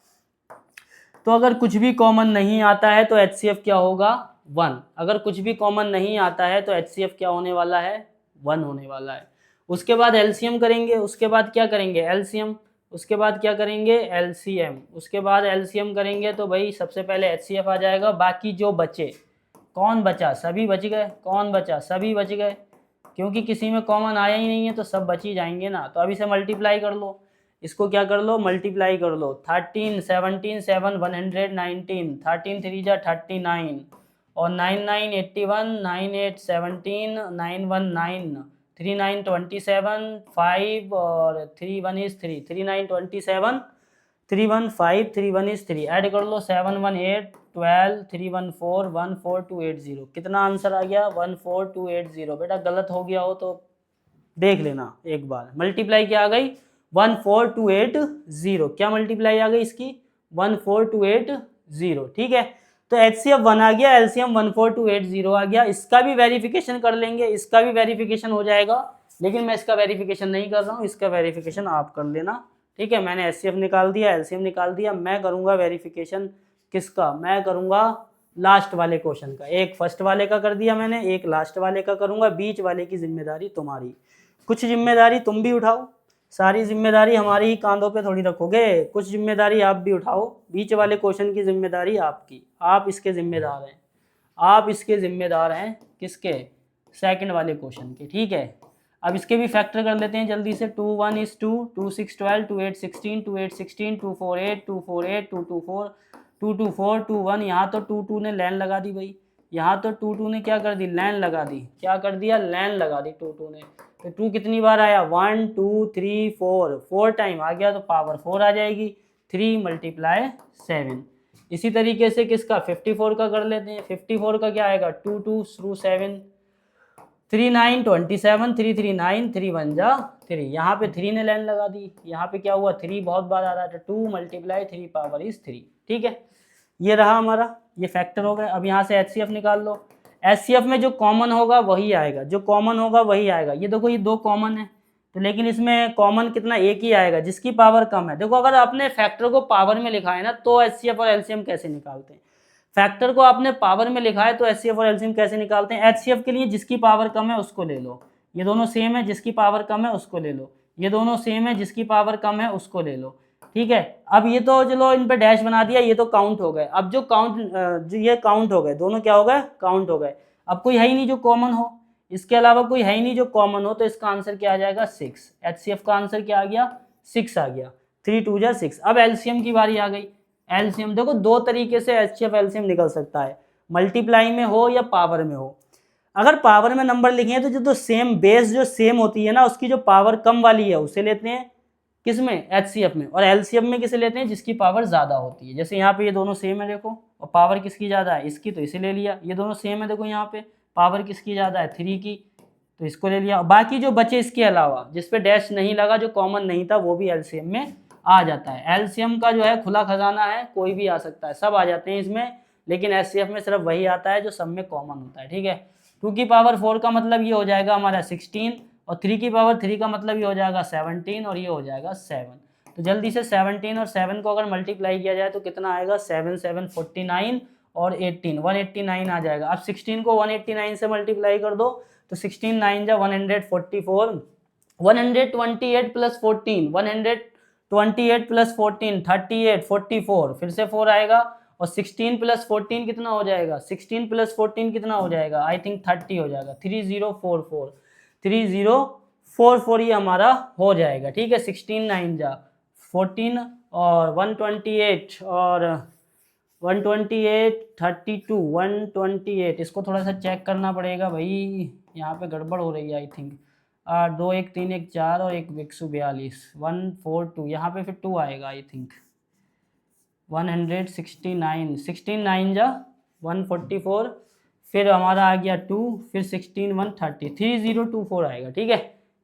तो अगर कुछ भी कॉमन नहीं आता है तो HCF क्या होगा? 1। अगर कुछ भी कॉमन नहीं आता है तो HCF क्या होने वाला है? 1 होने वाला है। उसके बाद LCM करेंगे, उसके बाद क्या करेंगे? LCM। उसके बाद क्या करेंगे? LCM। उसके बाद LCM करेंगे तो भाई सबसे पहले HCF आ जाएगा। बाकी जो बचे, कौन बचा? सभी बच गए। कौन बचा? सभी बच गए, क्योंकि किसी में कॉमन आया ही नहीं है तो सब बच ही जाएंगे ना। तो अब इसे मल्टीप्लाई कर लो, इसको क्या कर लो? मल्टीप्लाई कर लो। 13 17 7 119, 13 3 जा 39, और 9 9 81, 9 8 17, 9 1 9, 3 9 27, 5 और 3 1 is 3, 3 9 27, 3 1 5, 3 1 is 3। ऐड कर लो, 7 1 8 12, 3 1 4, 1 4 2 8 0। कितना आंसर आ गया? 1 4 2 8 0। बेटा गलत हो गया हो तो देख लेना एक बार। मल्टीप्लाई क्या आ गई? 1 4 2 8 0। क्या मल्टीप्लाई आ गई इसकी? 1 4 2 8 0। ठीक है, तो HCF 1 आ गया, LCM 1 4 2 8 0 आ गया। इसका भी वेरिफिकेशन कर लेंगे, इसका भी वेरिफिकेशन हो जाएगा, लेकिन मैं इसका वेरिफिकेशन नहीं कर रहा हूँ, इसका वेरिफिकेशन आप कर लेना। ठीक है, मैंने एचसीएफ निकाल दिया, एलसीएम निकाल दिया। मैं करूँगा वेरिफिकेशन किसका, मैं करूँगा लास्ट वाले क्वेश्चन का। एक फर्स्ट वाले का कर दिया मैंने, एक लास्ट वाले का करूँगा। बीच वाले की जिम्मेदारी तुम्हारी, कुछ जिम्मेदारी तुम भी उठाओ, सारी जिम्मेदारी हमारी ही कांधों पे थोड़ी रखोगे, कुछ जिम्मेदारी आप भी उठाओ। बीच वाले क्वेश्चन की जिम्मेदारी आपकी, आप इसके जिम्मेदार हैं, आप इसके जिम्मेदार हैं। किसके, सेकंड वाले क्वेश्चन के, ठीक है। अब इसके भी फैक्टर कर लेते हैं जल्दी से। 2 1 is 2, 2 6 12, 2 8 16, 2 8 16, 2 4 8, 2 4 8, 2 2 4, 2 2 4, 2 1। यहाँ तो 2 2 ने लाइन लगा दी भाई, यहाँ तो 2 2 ने क्या कर दी, लाइन लगा दी। क्या कर दिया, लाइन लगा दी 2 2 ने। तो 2 कितनी बार आया, 1 2 3 4, 4 टाइम आ गया तो पावर 4 आ जाएगी। 3 × 7। इसी तरीके से किसका, 54 का कर लेते हैं। 54 का क्या आएगा, 2 2 through 7, 3 9 27, 3 3 9, 3 1 जा 3। यहाँ पे 3 ने लाइन लगा दी, यहाँ पे क्या हुआ, 3 बहुत बार आ रहा था, 2 × 3 पावर इज 3। ठीक है, ये रहा हमारा, ये फैक्टर हो गए। अब यहाँ से एचसीएफ निकाल लो। एचसीएफ में जो कॉमन होगा वही आएगा, जो कॉमन होगा वही आएगा। ये देखो ये 2 कॉमन है, तो लेकिन इसमें कॉमन कितना, एक ही आएगा, जिसकी पावर कम है। देखो अगर आपने फैक्टर को पावर में लिखा है ना, तो एचसीएफ और एलसीएम कैसे निकालते हैं। फैक्टर को आपने पावर में लिखा है तो एचसीएफ और एलसीएम कैसे निकालते हैं। एचसीएफ के लिए जिसकी पावर कम है उसको ले लो, ये दोनों सेम है, जिसकी पावर कम है उसको ले लो, ये दोनों सेम है, जिसकी पावर कम है उसको ले लो। ठीक है, अब ये तो चलो इन पे डैश बना दिया, ये तो काउंट हो गए। अब जो ये काउंट हो गए, दोनों क्या हो गए, काउंट हो गए। अब कोई है ही नहीं जो कॉमन हो, इसके अलावा कोई है ही नहीं जो कॉमन हो, तो इसका आंसर क्या आ जाएगा, 6। एचसीएफ का आंसर क्या आ गया, 6 आ गया। 3 2 जा 6। अब एलसीएम की बारी आ गई। एलसीएम देखो 2 तरीके से एचसीएफ एलसीएम निकल सकता है, मल्टीप्लाई में हो या पावर में हो। अगर पावर में नंबर लिखे हैं तो जो सेम बेस जो सेम होती है ना, उसकी जो पावर कम वाली है उसे लेते हैं किसमें, एचसीएफ में। और एलसीएम में किसे लेते हैं, जिसकी पावर ज़्यादा होती है। जैसे यहाँ पे ये दोनों सेम है देखो, और पावर किसकी ज़्यादा है, इसकी, तो इसे ले लिया। ये दोनों सेम है देखो, यहाँ पे पावर किसकी ज़्यादा है, 3 की, तो इसको ले लिया। बाकी जो बचे इसके अलावा, जिस पे डैश नहीं लगा, जो कॉमन नहीं था, वो भी एलसीएम में आ जाता है। एलसीएम का जो है खुला खजाना है, कोई भी आ सकता है, सब आ जाते हैं इसमें, लेकिन एचसीएफ में सिर्फ वही आता है जो सब में कॉमन होता है। ठीक है, 2 की पावर 4 का मतलब ये हो जाएगा हमारा 16, और 3 की पावर 3 का मतलब ये हो जाएगा 17, और ये हो जाएगा 7। तो जल्दी से 17 और 7 को अगर मल्टीप्लाई किया जाए तो कितना आएगा, 7 7 49 और 18 189 आ जाएगा। अब 16 को 189 से मल्टीप्लाई कर दो तो 16 9 जा 144, 128 प्लस 14, 128 प्लस 14 38, 44, फिर से 4 आएगा, और 16 प्लस 14 कितना हो जाएगा, 16 प्लस 14 कितना हो जाएगा, आई थिंक 30 हो जाएगा। 3044, 3044 ये हमारा हो जाएगा। ठीक है, 16 9 जा 14 और 128 और 128 32 128। इसको थोड़ा सा चेक करना पड़ेगा भाई, यहाँ पे गड़बड़ हो रही है आई थिंक। 2 1 3 1 4 और 1 142 142, यहाँ पे फिर 2 आएगा आई थिंक। 169 16 9 जा 144, फिर हमारा आ गया 2, फिर 16 130, 3024 आएगा। ठीक है,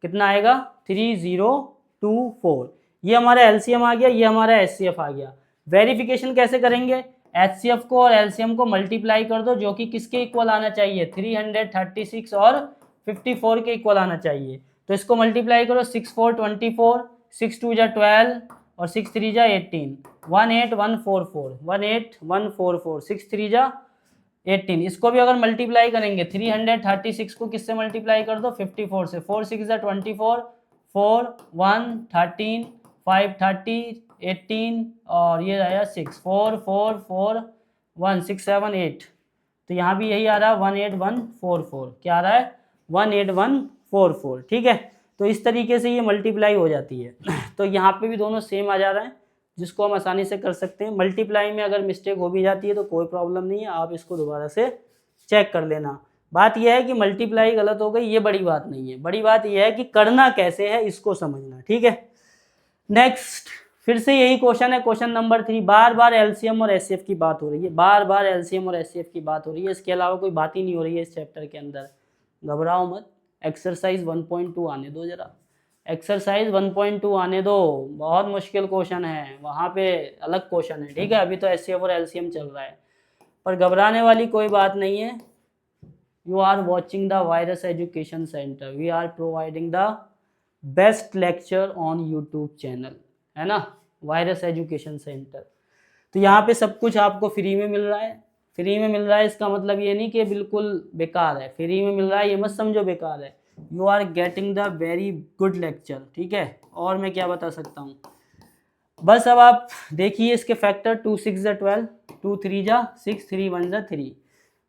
कितना आएगा, 3024। ये हमारा एलसीएम आ गया, ये हमारा एचसीएफ आ गया। वेरिफिकेशन कैसे करेंगे, एचसीएफ को और एलसीएम को मल्टीप्लाई कर दो, जो कि किसके इक्वल आना चाहिए, 336 और 54 के इक्वल आना चाहिए। तो इसको मल्टीप्लाई करो, 6 4 24, 6 2 जा 12 और 6 3 जा 18, 18144, 18144, 6 3 जा 18। इसको भी अगर मल्टीप्लाई करेंगे, 336 को किससे मल्टीप्लाई कर दो, 54 से। 4 6 जा 24, 4 1 13, 5 30, 18 और ये आया 6, 4 4 4 1 6 7 8। तो यहाँ भी यही आ रहा है 18144। क्या आ रहा है, 18144। ठीक है, तो इस तरीके से ये मल्टीप्लाई हो जाती है। तो यहाँ पे भी दोनों सेम आ जा रहा है, जिसको हम आसानी से कर सकते हैं। मल्टीप्लाई में अगर मिस्टेक हो भी जाती है तो कोई प्रॉब्लम नहीं है, आप इसको दोबारा से चेक कर लेना। बात यह है कि मल्टीप्लाई गलत हो गई, ये बड़ी बात नहीं है, बड़ी बात यह है कि करना कैसे है इसको समझना। ठीक है, नेक्स्ट फिर से यही क्वेश्चन है, क्वेश्चन नंबर 3। बार बार एलसीएम और एचसीएफ की बात हो रही है, बार बार एलसीएम और एचसीएफ की बात हो रही है, इसके अलावा कोई बात ही नहीं हो रही है इस चैप्टर के अंदर। घबराओ मत, एक्सरसाइज 1.2 आने दो जरा, एक्सरसाइज 1.2 आने दो। बहुत मुश्किल क्वेश्चन है, वहाँ पे अलग क्वेश्चन है। ठीक है, अभी तो एचसीएफ और एलसीएम चल रहा है, पर घबराने वाली कोई बात नहीं है। You are watching the Virus Education Centre, we are providing the best lecture on YouTube channel. है ना, वायरस एजुकेशन सेंटर। तो यहाँ पे सब कुछ आपको फ्री में मिल रहा है। फ्री में मिल रहा है इसका मतलब ये नहीं कि बिल्कुल बेकार है, फ्री में मिल रहा है ये मत समझो बेकार है। You are getting the very good lecture, ठीक है। और मैं क्या बता सकता हूँ, बस अब आप देखिए इसके फैक्टर, 2 6 जा 12, 2 3 जा 6, 3 1 जा 3।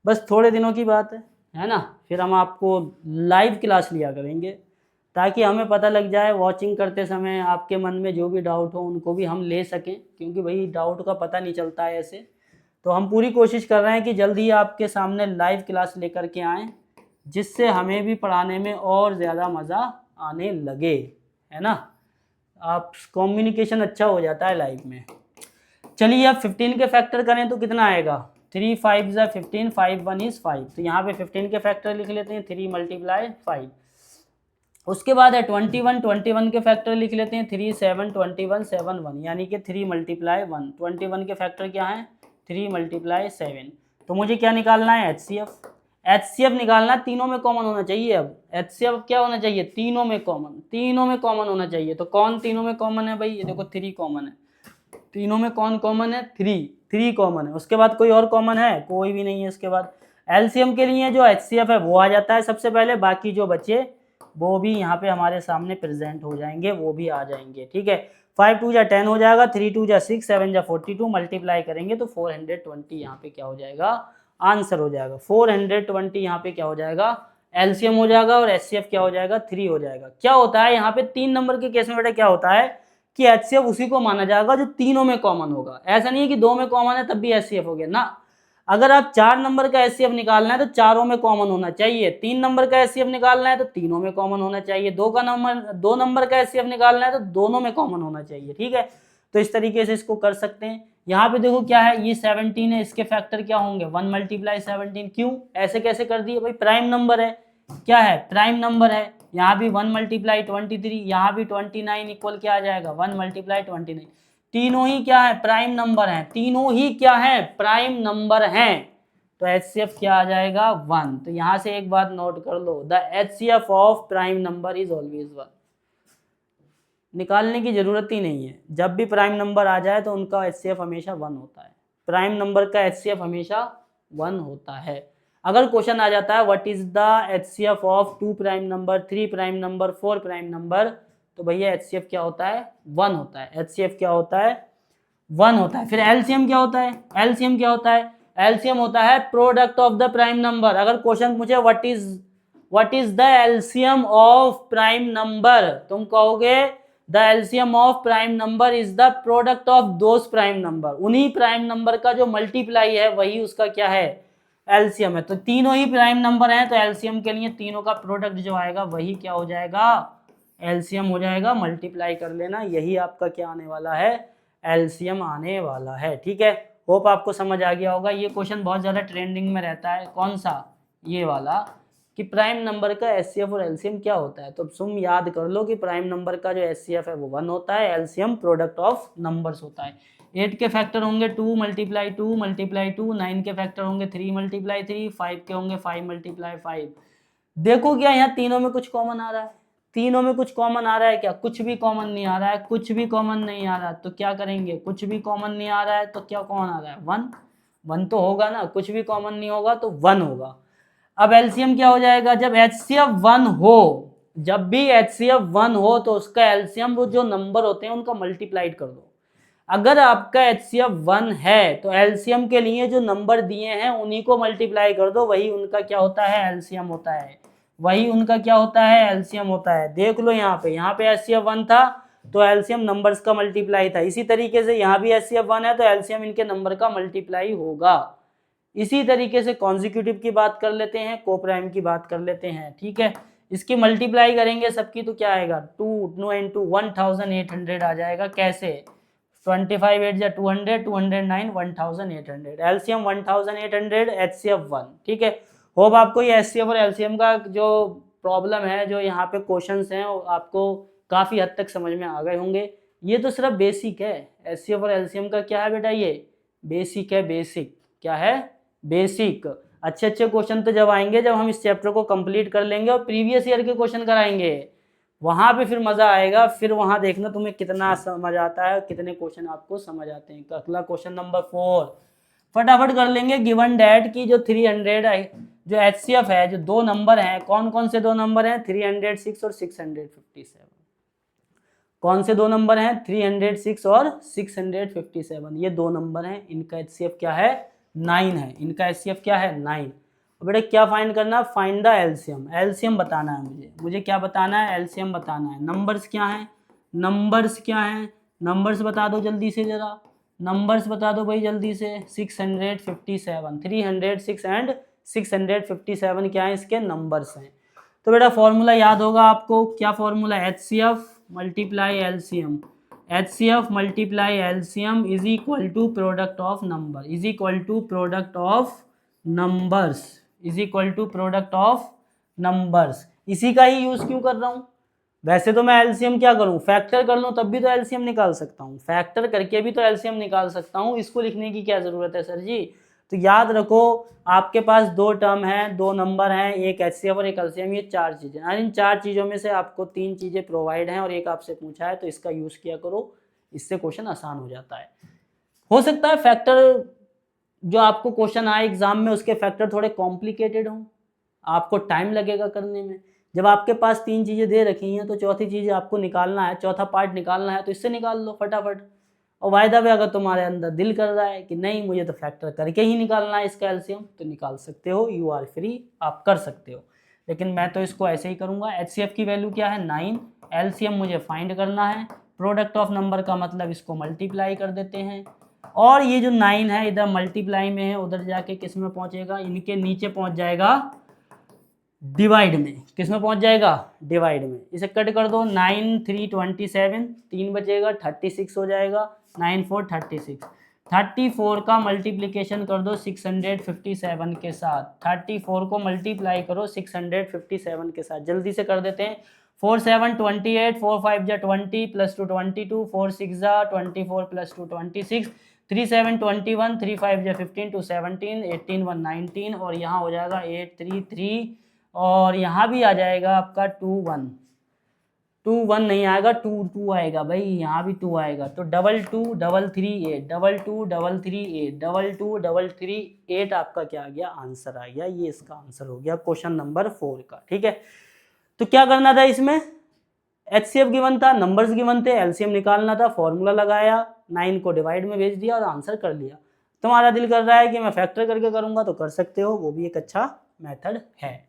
बस थोड़े दिनों की बात है ना, फिर हम आपको लाइव क्लास लिया करेंगे ताकि हमें पता लग जाए वॉचिंग करते समय आपके मन में जो भी डाउट हो उनको भी हम ले सकें, क्योंकि भाई डाउट का पता नहीं चलता है ऐसे। तो हम पूरी कोशिश कर रहे हैं कि जल्दी ही आपके सामने लाइव क्लास लेकर के आएँ, जिससे हमें भी पढ़ाने में और ज़्यादा मज़ा आने लगे, है ना। आप कम्युनिकेशन अच्छा हो जाता है लाइव में। चलिए अब 15 के फैक्टर करें तो कितना आएगा, 3 5 जा 15, 5 1 इज 5। तो यहाँ पे 15 के फैक्टर लिख लेते हैं, 3 × 5। उसके बाद है 21, 21 के फैक्टर लिख लेते हैं, 3 7 21 7 1, यानी कि 3 × 1। 21 के फैक्टर क्या है, 3 × 7। तो मुझे क्या निकालना है, HCF। HCF निकालना, तीनों में कॉमन होना चाहिए। अब HCF क्या होना चाहिए, तीनों में कॉमन, तीनों में कॉमन होना चाहिए। तो कौन तीनों में कॉमन है भाई, ये देखो 3 कॉमन है, तीनों में कौन कॉमन है, 3 कॉमन है। उसके बाद कोई और कॉमन है, कोई भी नहीं है। इसके बाद एलसीएम के लिए जो HCF है वो आ जाता है सबसे पहले, बाकी जो बचे वो भी यहाँ पे हमारे सामने प्रेजेंट हो जाएंगे, वो भी आ जाएंगे, ठीक है। 5 2 जा 10 हो जाएगा, 3 2 जा 6, 7 जा 42, मल्टीप्लाई करेंगे तो 420 यहाँ पे क्या हो जाएगा, आंसर हो जाएगा। 420 यहाँ पे क्या हो जाएगा, एलसीएम हो जाएगा, और HCF क्या हो जाएगा, 3 हो जाएगा। क्या होता है यहाँ पे 3 नंबर के केस में बेटा, क्या होता है कि HCF उसी को माना जाएगा जो तीनों में कॉमन होगा। ऐसा नहीं है कि 2 में कॉमन है तब भी HCF हो गया ना। अगर आप 4 नंबर का HCF निकालना है तो चारों में कॉमन होना चाहिए, 3 नंबर का HCF निकालना है तो तीनों में कॉमन होना चाहिए, 2 नंबर का HCF निकालना है तो दोनों में कॉमन होना चाहिए, ठीक है। तो इस तरीके से इसको कर सकते हैं। यहाँ पे देखो क्या है, ये 17 है, इसके फैक्टर क्या होंगे, 1 × 17। क्यों ऐसे कैसे कर दिए भाई, प्राइम नंबर है, क्या है, प्राइम नंबर है। यहाँ भी 1 × 23, यहाँ भी 29 इक्वल क्या आ जाएगा, 1 × 29। तीनों ही क्या है, प्राइम नंबर हैं, तीनों ही क्या है, प्राइम नंबर हैं। तो HCF क्या आ जाएगा, 1। तो यहां से एक बात नोट कर लो, the HCF of prime number is always 1। निकालने की जरूरत ही नहीं है, जब भी प्राइम नंबर आ जाए तो उनका HCF हमेशा 1 होता है। प्राइम नंबर का HCF हमेशा 1 होता है। अगर क्वेश्चन आ जाता है what is the HCF of 2 prime number, 3 prime number, 4 prime number, तो भैया HCF क्या होता है, 1 होता है। HCF क्या होता है, 1 होता है। फिर LCM क्या होता है, LCM क्या होता है, LCM होता है product of the prime number. अगर क्वेश्चन पूछे what is the LCM of prime number, तुम कहोगे the LCM of prime number is the product of those prime number. उन्हीं प्राइम नंबर का जो मल्टीप्लाई है वही उसका क्या है, LCM है। तो तीनों ही प्राइम नंबर हैं, तो LCM के लिए तीनों का प्रोडक्ट जो आएगा वही क्या हो जाएगा, LCM हो जाएगा। मल्टीप्लाई कर लेना, यही आपका क्या आने वाला है, LCM आने वाला है, ठीक है। होप आपको समझ आ गया होगा। ये क्वेश्चन बहुत ज़्यादा ट्रेंडिंग में रहता है, कौन सा, ये वाला, कि प्राइम नंबर का HCF और LCM क्या होता है। तो तुम याद कर लो कि प्राइम नंबर का जो HCF है वो 1 होता है, LCM प्रोडक्ट ऑफ नंबर्स होता है। 8 के फैक्टर होंगे 2 × 2 × 2, 9 के फैक्टर होंगे 3 × 3, 5 के होंगे 5 × 5। देखो क्या यहाँ तीनों में कुछ कॉमन आ रहा है, तीनों में कुछ कॉमन आ रहा है क्या, कुछ भी कॉमन नहीं आ रहा है, कुछ भी कॉमन नहीं आ रहा है। तो क्या करेंगे, कुछ भी कॉमन नहीं आ रहा है तो क्या कॉमन आ रहा है, 1। 1 तो होगा ना, कुछ भी कॉमन नहीं होगा तो 1 होगा। अब LCM क्या हो जाएगा, जब HCF 1 हो, जब भी HCF 1 हो तो उसका LCM वो जो नंबर होते हैं उनका मल्टीप्लाइड कर दो। अगर आपका HCF 1 है तो LCM के लिए जो नंबर दिए हैं उन्हीं को मल्टीप्लाई कर दो, वही उनका क्या होता है, LCM होता है, वही उनका क्या होता है, LCM होता है। देख लो यहाँ पे HCF 1 था तो LCM नंबर्स का मल्टीप्लाई था। इसी तरीके से यहाँ भी HCF 1 है तो LCM इनके नंबर का मल्टीप्लाई होगा। इसी तरीके से कॉन्जिक्यूटिव की बात कर लेते हैं, कोप्राइम की बात कर लेते हैं, ठीक है। इसकी मल्टीप्लाई करेंगे सबकी तो क्या आएगा, 2 × 1800 आ जाएगा। कैसे, 25 8 जा 200, 209 1800, LCM 1800, HCF 1, ठीक है। होप आपको ये HCF और LCM का जो प्रॉब्लम है, जो यहाँ पे क्वेश्चंस हैं, आपको काफ़ी हद तक समझ में आ गए होंगे। ये तो सिर्फ बेसिक है, HCF और LCM का क्या है बेटा, ये बेसिक है, बेसिक क्या है, बेसिक। अच्छे क्वेश्चन तो जब आएंगे जब हम इस चैप्टर को कंप्लीट कर लेंगे और प्रीवियस ईयर के क्वेश्चन कराएंगे, वहाँ पे फिर मज़ा आएगा, फिर वहाँ देखना तुम्हें कितना समझ आता है, कितने क्वेश्चन आपको समझ आते हैं। अगला क्वेश्चन नंबर 4 फटाफट कर लेंगे। गिवन डैट की जो 300 है, जो HCF है, जो दो नंबर हैं, कौन कौन से दो नंबर हैं, 306 और 657। कौन से दो नंबर हैं, 306 और 657, ये दो नंबर हैं। इनका HCF क्या है, 9 है। इनका HCF क्या है, 9। बेटा क्या फाइंड करना, फाइंड द एलसीएम। एलसीएम बताना है मुझे क्या बताना है, एलसीएम बताना है। नंबर्स क्या हैं, नंबर्स क्या हैं, नंबर्स बता दो जल्दी से, जरा नंबर्स बता दो भाई जल्दी से। 657, 306 एंड 657 क्या है, इसके नंबर्स हैं। तो बेटा फॉर्मूला याद होगा आपको, क्या formula, HCF multiply LCM. HCF multiply LCM is equal to product of number, is equal to product of numbers, is equal to product of numbers. इसी का ही यूज क्यों कर रहा हूँ, वैसे तो मैं एलसीएम क्या करूँ, फैक्टर कर लूँ तब भी तो एलसीएम निकाल सकता हूँ, फैक्टर करके भी तो एलसीएम निकाल सकता हूँ। इसको लिखने की क्या जरूरत है सर जी। तो याद रखो आपके पास दो टर्म है, दो नंबर हैं, एक HCF और एक एलसीएम, ये चार चीजें, और इन चार चीजों में से आपको तीन चीजें प्रोवाइड हैं और एक आपसे पूछा है, तो इसका यूज किया करो, इससे क्वेश्चन आसान हो जाता है। हो सकता है फैक्टर जो आपको क्वेश्चन आए एग्जाम में उसके फैक्टर थोड़े कॉम्प्लिकेटेड हों, आपको टाइम लगेगा करने में। जब आपके पास तीन चीजें दे रखी हैं तो चौथी चीज आपको निकालना है, चौथा पार्ट निकालना है, तो इससे निकाल लो फटाफट। और वायदा भी अगर तुम्हारे अंदर दिल कर रहा है कि नहीं मुझे तो फैक्टर करके ही निकालना है इसका एलसीएम, तो निकाल सकते हो, यू आर फ्री, आप कर सकते हो। लेकिन मैं तो इसको ऐसे ही करूंगा। HCF की वैल्यू क्या है, 9, एलसीएम मुझे फाइंड करना है, प्रोडक्ट ऑफ नंबर का मतलब इसको मल्टीप्लाई कर देते हैं, और ये जो 9 है इधर मल्टीप्लाई में है, उधर जाके किस में पहुंचेगा, इनके नीचे पहुंच जाएगा डिवाइड में। किस में पहुंच जाएगा, डिवाइड में। इसे कट कर दो, 9 3 27, 3 बचेगा, 36 हो जाएगा, 9 4 36। 34 का मल्टीप्लिकेशन कर दो 657 के साथ, 34 को मल्टीप्लाई करो 657 के साथ, जल्दी से कर देते हैं। 4 7 28, 4 5 जा 20 प्लस 2 22, 4 6 जा 24 प्लस 2 26, 3 7 21, 3 5 जा 15 2 17, 18 1 19, और यहाँ हो जाएगा 8 3 3, और यहाँ भी आ जाएगा आपका 2 1, 2 1 नहीं आएगा, 2 2 आएगा भाई, यहाँ भी 2 आएगा। तो 2 2 3 3 8, 2 2 3 3 8, 2 2 3 3 8 आपका क्या आ गया, आंसर आ गया। ये इसका आंसर हो गया क्वेश्चन नंबर 4 का। ठीक है, तो क्या करना था इसमें, HCF गिवन था, नंबर्स गिवन थे, एलसीएम निकालना था, फॉर्मूला लगाया, 9 को डिवाइड में भेज दिया और आंसर कर लिया। तुम्हारा दिल कर रहा है कि मैं फैक्टर करके करूंगा, तो कर सकते हो, वो भी एक अच्छा मेथड है।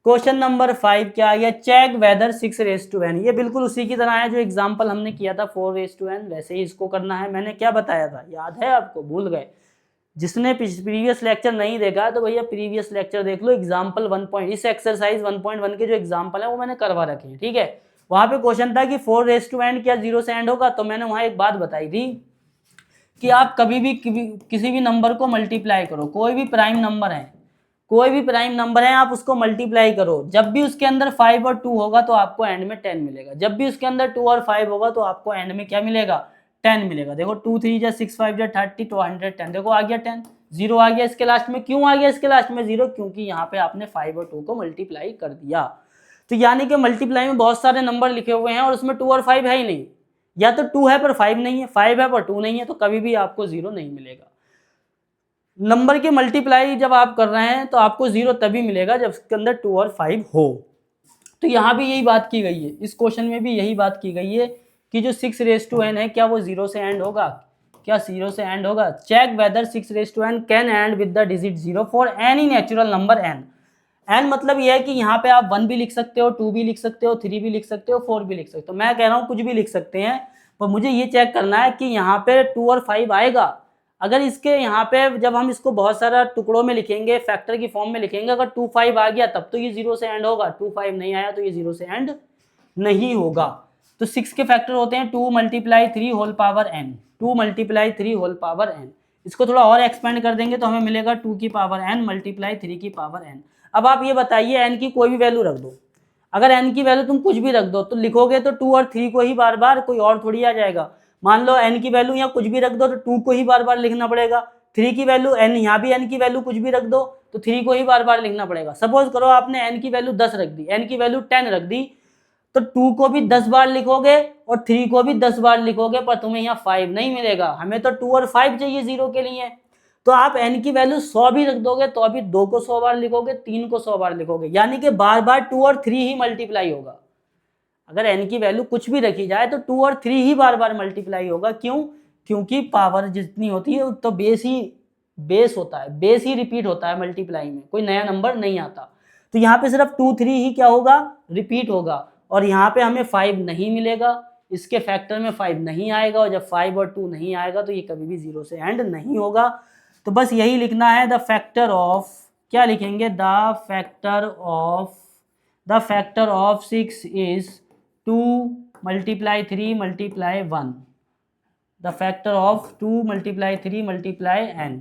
क्वेश्चन नंबर 5 क्या आ गया, चेक वेदर 6:n, ये बिल्कुल उसी की तरह है जो एग्जांपल हमने किया था 4:n, वैसे ही इसको करना है। मैंने क्या बताया था, याद है आपको, भूल गए? जिसने प्रीवियस लेक्चर नहीं देखा तो भैया प्रीवियस लेक्चर देख लो, एग्जांपल 1 इस एक्सरसाइज 1.1 के जो एग्जांपल है वो मैंने करवा रखे हैं। ठीक है, वहां पे क्वेश्चन था कि 4:n क्या 0 से एंड होगा, तो मैंने वहां एक बात बताई थी कि आप कभी भी किसी भी नंबर को मल्टीप्लाई करो, कोई भी प्राइम नंबर है, कोई भी प्राइम नंबर है, आप उसको मल्टीप्लाई करो, जब भी उसके अंदर 5 और 2 होगा तो आपको एंड में 10 मिलेगा, जब भी उसके अंदर 2 और 5 होगा तो आपको एंड में क्या मिलेगा, 10 मिलेगा। देखो 2 3 जा 6 5 जा 30, 210, देखो आ गया 10, 0 आ गया इसके लास्ट में। क्यों आ गया इसके लास्ट में 0, क्योंकि यहाँ पे आपने 5 और 2 को मल्टीप्लाई कर दिया। तो यानी कि मल्टीप्लाई में बहुत सारे नंबर लिखे हुए हैं और उसमें 2 और 5 है ही नहीं, या तो 2 है पर 5 नहीं है, 5 है पर 2 नहीं है, तो कभी भी आपको 0 नहीं मिलेगा। नंबर के मल्टीप्लाई जब आप कर रहे हैं तो आपको 0 तभी मिलेगा जब उसके अंदर 2 और 5 हो। तो यहाँ भी यही बात की गई है, इस क्वेश्चन में भी यही बात की गई है कि जो 6:n है क्या वो 0 से एंड होगा, क्या 0 से एंड होगा। Check whether 6:n can end with the digit 0 for any natural number n। n मतलब यह है कि यहाँ पे आप 1 भी लिख सकते हो, 2 भी लिख सकते हो, 3 भी लिख सकते हो, 4 भी लिख सकते हो। मैं कह रहा हूँ कुछ भी लिख सकते हैं, पर मुझे ये चेक करना है कि यहाँ पे 2 और 5 आएगा। अगर इसके यहाँ पे जब हम इसको बहुत सारा टुकड़ों में लिखेंगे, फैक्टर की फॉर्म में लिखेंगे, अगर 2 5 आ गया तब तो ये 0 से एंड होगा, 2 5 नहीं आया तो ये 0 से एंड नहीं होगा। तो 6 के फैक्टर होते हैं 2 × 3 whole power n, 2 × 3 whole power n। इसको थोड़ा और एक्सपेंड कर देंगे तो हमें मिलेगा 2 की पावर n मल्टीप्लाई 3 की पावर n। अब आप ये बताइए n की कोई भी वैल्यू रख दो, अगर n की वैल्यू तुम कुछ भी रख दो तो लिखोगे तो 2 और 3 को ही बार बार, कोई और थोड़ी आ जाएगा। मान लो n की वैल्यू यहाँ कुछ भी रख दो तो 2 को ही बार बार लिखना पड़ेगा, 3 की वैल्यू n, यहाँ भी n की वैल्यू कुछ भी रख दो तो 3 को ही बार बार लिखना पड़ेगा। सपोज करो आपने n की वैल्यू 10 रख दी, n की वैल्यू 10 रख दी, तो 2 को भी 10 बार लिखोगे और 3 को भी 10 बार लिखोगे, पर तुम्हें यहाँ 5 नहीं मिलेगा। हमें तो 2 और 5 चाहिए 0 के लिए। तो आप n की वैल्यू 100 भी रख दोगे तो अभी 2 को 100 बार लिखोगे, 3 को 100 बार लिखोगे, यानी कि बार बार 2 और 3 ही मल्टीप्लाई होगा। अगर n की वैल्यू कुछ भी रखी जाए तो 2 और 3 ही बार बार मल्टीप्लाई होगा। क्यों? क्योंकि पावर जितनी होती है तो बेस होता है, बेस ही रिपीट होता है मल्टीप्लाई में, कोई नया नंबर नहीं आता। तो यहाँ पे सिर्फ 2 3 ही क्या होगा, रिपीट होगा। और यहाँ पे हमें 5 नहीं मिलेगा, इसके फैक्टर में 5 नहीं आएगा, और जब 5 और 2 नहीं आएगा तो ये कभी भी 0 से एंड नहीं होगा। तो बस यही लिखना है, द फैक्टर ऑफ, क्या लिखेंगे, the factor of 6 is 2 multiply 3 multiply 1। The factor of 2 multiply 3 multiply n।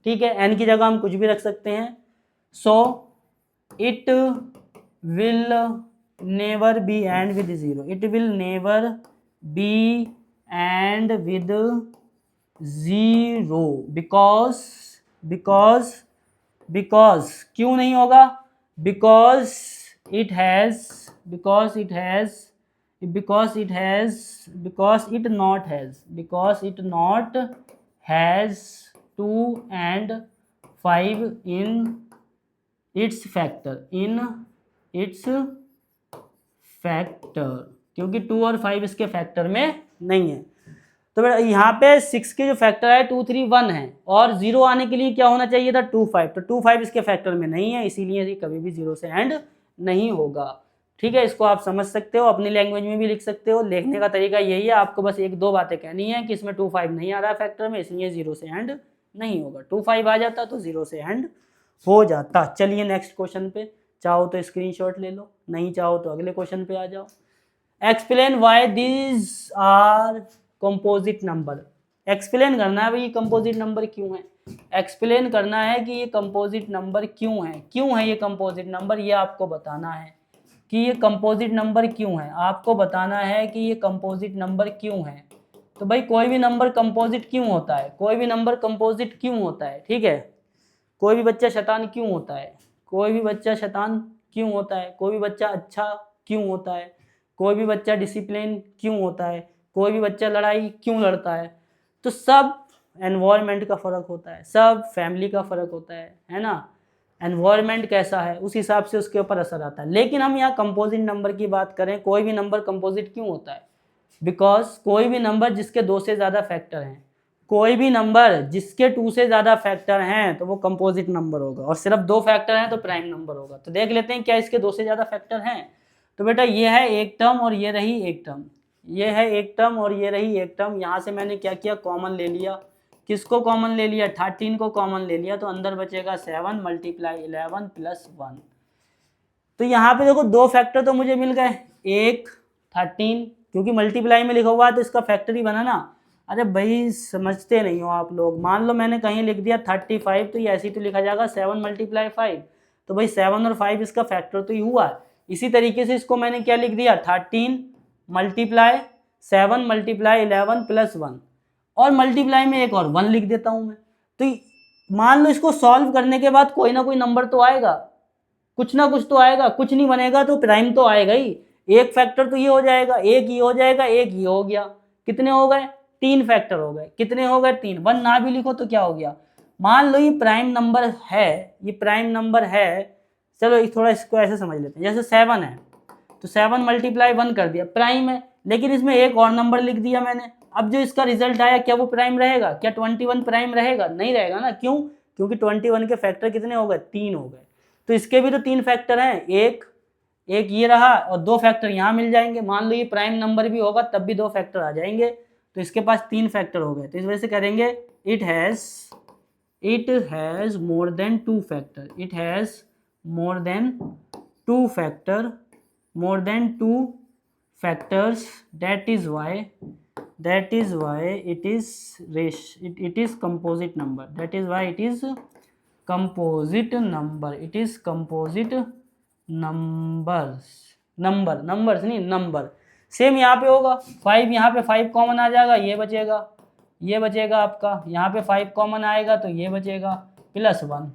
ठीक है, n की जगह हम कुछ भी रख सकते हैं। So it will never be and with 0, it will never be and with 0 because क्यों नहीं होगा, because it not has 2 and 5 in its factor, क्योंकि 2 और 5 इसके फैक्टर में नहीं है। तो बेटा यहाँ पे 6 के जो फैक्टर है 2 3 1 है, और 0 आने के लिए क्या होना चाहिए था, 2 5। तो 2 5 इसके फैक्टर में नहीं है, इसीलिए ये कभी भी 0 से एंड नहीं होगा। ठीक है, इसको आप समझ सकते हो, अपनी लैंग्वेज में भी लिख सकते हो। लिखने का तरीका यही है, आपको बस 1-2 बातें कहनी है कि इसमें 2 5 नहीं आ रहा है फैक्टर में, इसलिए 0 से एंड नहीं होगा। 2 5 आ जाता तो 0 से एंड हो जाता। चलिए नेक्स्ट क्वेश्चन पे, चाहो तो स्क्रीनशॉट ले लो, नहीं चाहो तो अगले क्वेश्चन पे आ जाओ। Explain why these are composite number. Explain करना है भाई, ये कंपोजिट नंबर क्यों है, एक्सप्लेन करना है कि ये कंपोजिट नंबर क्यों है ये कंपोजिट नंबर, ये आपको बताना है कि ये कंपोजिट नंबर क्यों है, आपको बताना है कि ये कंपोजिट नंबर क्यों है। तो भाई कोई भी नंबर कंपोजिट क्यों होता है, कोई भी नंबर कंपोजिट क्यों होता है, ठीक है। कोई भी बच्चा शैतान क्यों होता है, कोई भी बच्चा शैतान क्यों होता है, कोई भी बच्चा अच्छा क्यों होता है, कोई भी बच्चा डिसिप्लिन क्यों होता है, कोई भी बच्चा लड़ाई क्यों लड़ता है। तो सब एनवायरनमेंट का फ़र्क होता है, सब फैमिली का फ़र्क होता है ना। एनवायरनमेंट कैसा है उस हिसाब से उसके ऊपर असर आता है। लेकिन हम यहाँ कंपोजिट नंबर की बात करें, कोई भी नंबर कंपोजिट क्यों होता है, बिकॉज कोई भी नंबर जिसके 2 से ज़्यादा फैक्टर हैं, कोई भी नंबर जिसके 2 से ज़्यादा फैक्टर हैं तो वो कंपोजिट नंबर होगा, और सिर्फ 2 फैक्टर हैं तो प्राइम नंबर होगा। तो देख लेते हैं क्या इसके 2 से ज़्यादा फैक्टर हैं। तो बेटा ये है एक टर्म और ये रही एक टर्म, ये है एक टर्म और ये रही एक टर्म। यहाँ से मैंने क्या किया, कॉमन ले लिया। किसको कॉमन ले लिया, 13 को कॉमन ले लिया, तो अंदर बचेगा 7 मल्टीप्लाई 11 प्लस 1। तो यहाँ पे देखो 2 फैक्टर तो मुझे मिल गए, एक 13, क्योंकि मल्टीप्लाई में लिखा हुआ है तो इसका फैक्टर ही बना ना। अरे भाई समझते नहीं हो आप लोग। मान लो मैंने कहीं लिख दिया 35, तो ये ऐसे ही तो लिखा जाएगा 7 मल्टीप्लाई 5। तो भाई 7 और 5 इसका फैक्टर तो ही हुआ। इसी तरीके से इसको मैंने क्या लिख दिया, 13 मल्टीप्लाई 7 मल्टीप्लाई 11 प्लस 1, और मल्टीप्लाई में एक और 1 लिख देता हूँ मैं। तो मान लो इसको सॉल्व करने के बाद कोई ना कोई नंबर तो आएगा, कुछ ना कुछ तो आएगा, कुछ नहीं बनेगा तो प्राइम तो आएगा ही। एक फैक्टर तो ये हो जाएगा, एक ये हो जाएगा, एक ये हो गया, कितने हो गए, 3 फैक्टर हो गए। कितने हो गए, 3। 1 ना भी लिखो तो क्या हो गया, मान लो ये प्राइम नंबर है, ये प्राइम नंबर है। चलो थोड़ा इसको ऐसे समझ लेते हैं, जैसे 7 है तो 7 मल्टीप्लाई 1 कर दिया, प्राइम है। लेकिन इसमें एक और नंबर लिख दिया मैंने, अब जो इसका रिजल्ट आया क्या वो प्राइम रहेगा, क्या 21 प्राइम रहेगा, नहीं रहेगा ना। क्यों, क्योंकि 21 के फैक्टर कितने हो गए, 3 हो गए। तो इसके भी तो 3 फैक्टर हैं, एक ये रहा और 2 फैक्टर यहाँ मिल जाएंगे। मान लो ये प्राइम नंबर भी होगा तब भी 2 फैक्टर आ जाएंगे, तो इसके पास 3 फैक्टर हो गए। तो इस वजह से करेंगे it has more than 2 factor, it has more than 2 factors, that is why it is composite number, that is why it is composite number, it is composite numbers नहीं नंबर। सेम यहाँ पे होगा 5, यहाँ पे 5 कॉमन आ जाएगा, ये बचेगा आपका, यहाँ पे 5 कॉमन आएगा तो ये बचेगा प्लस 1,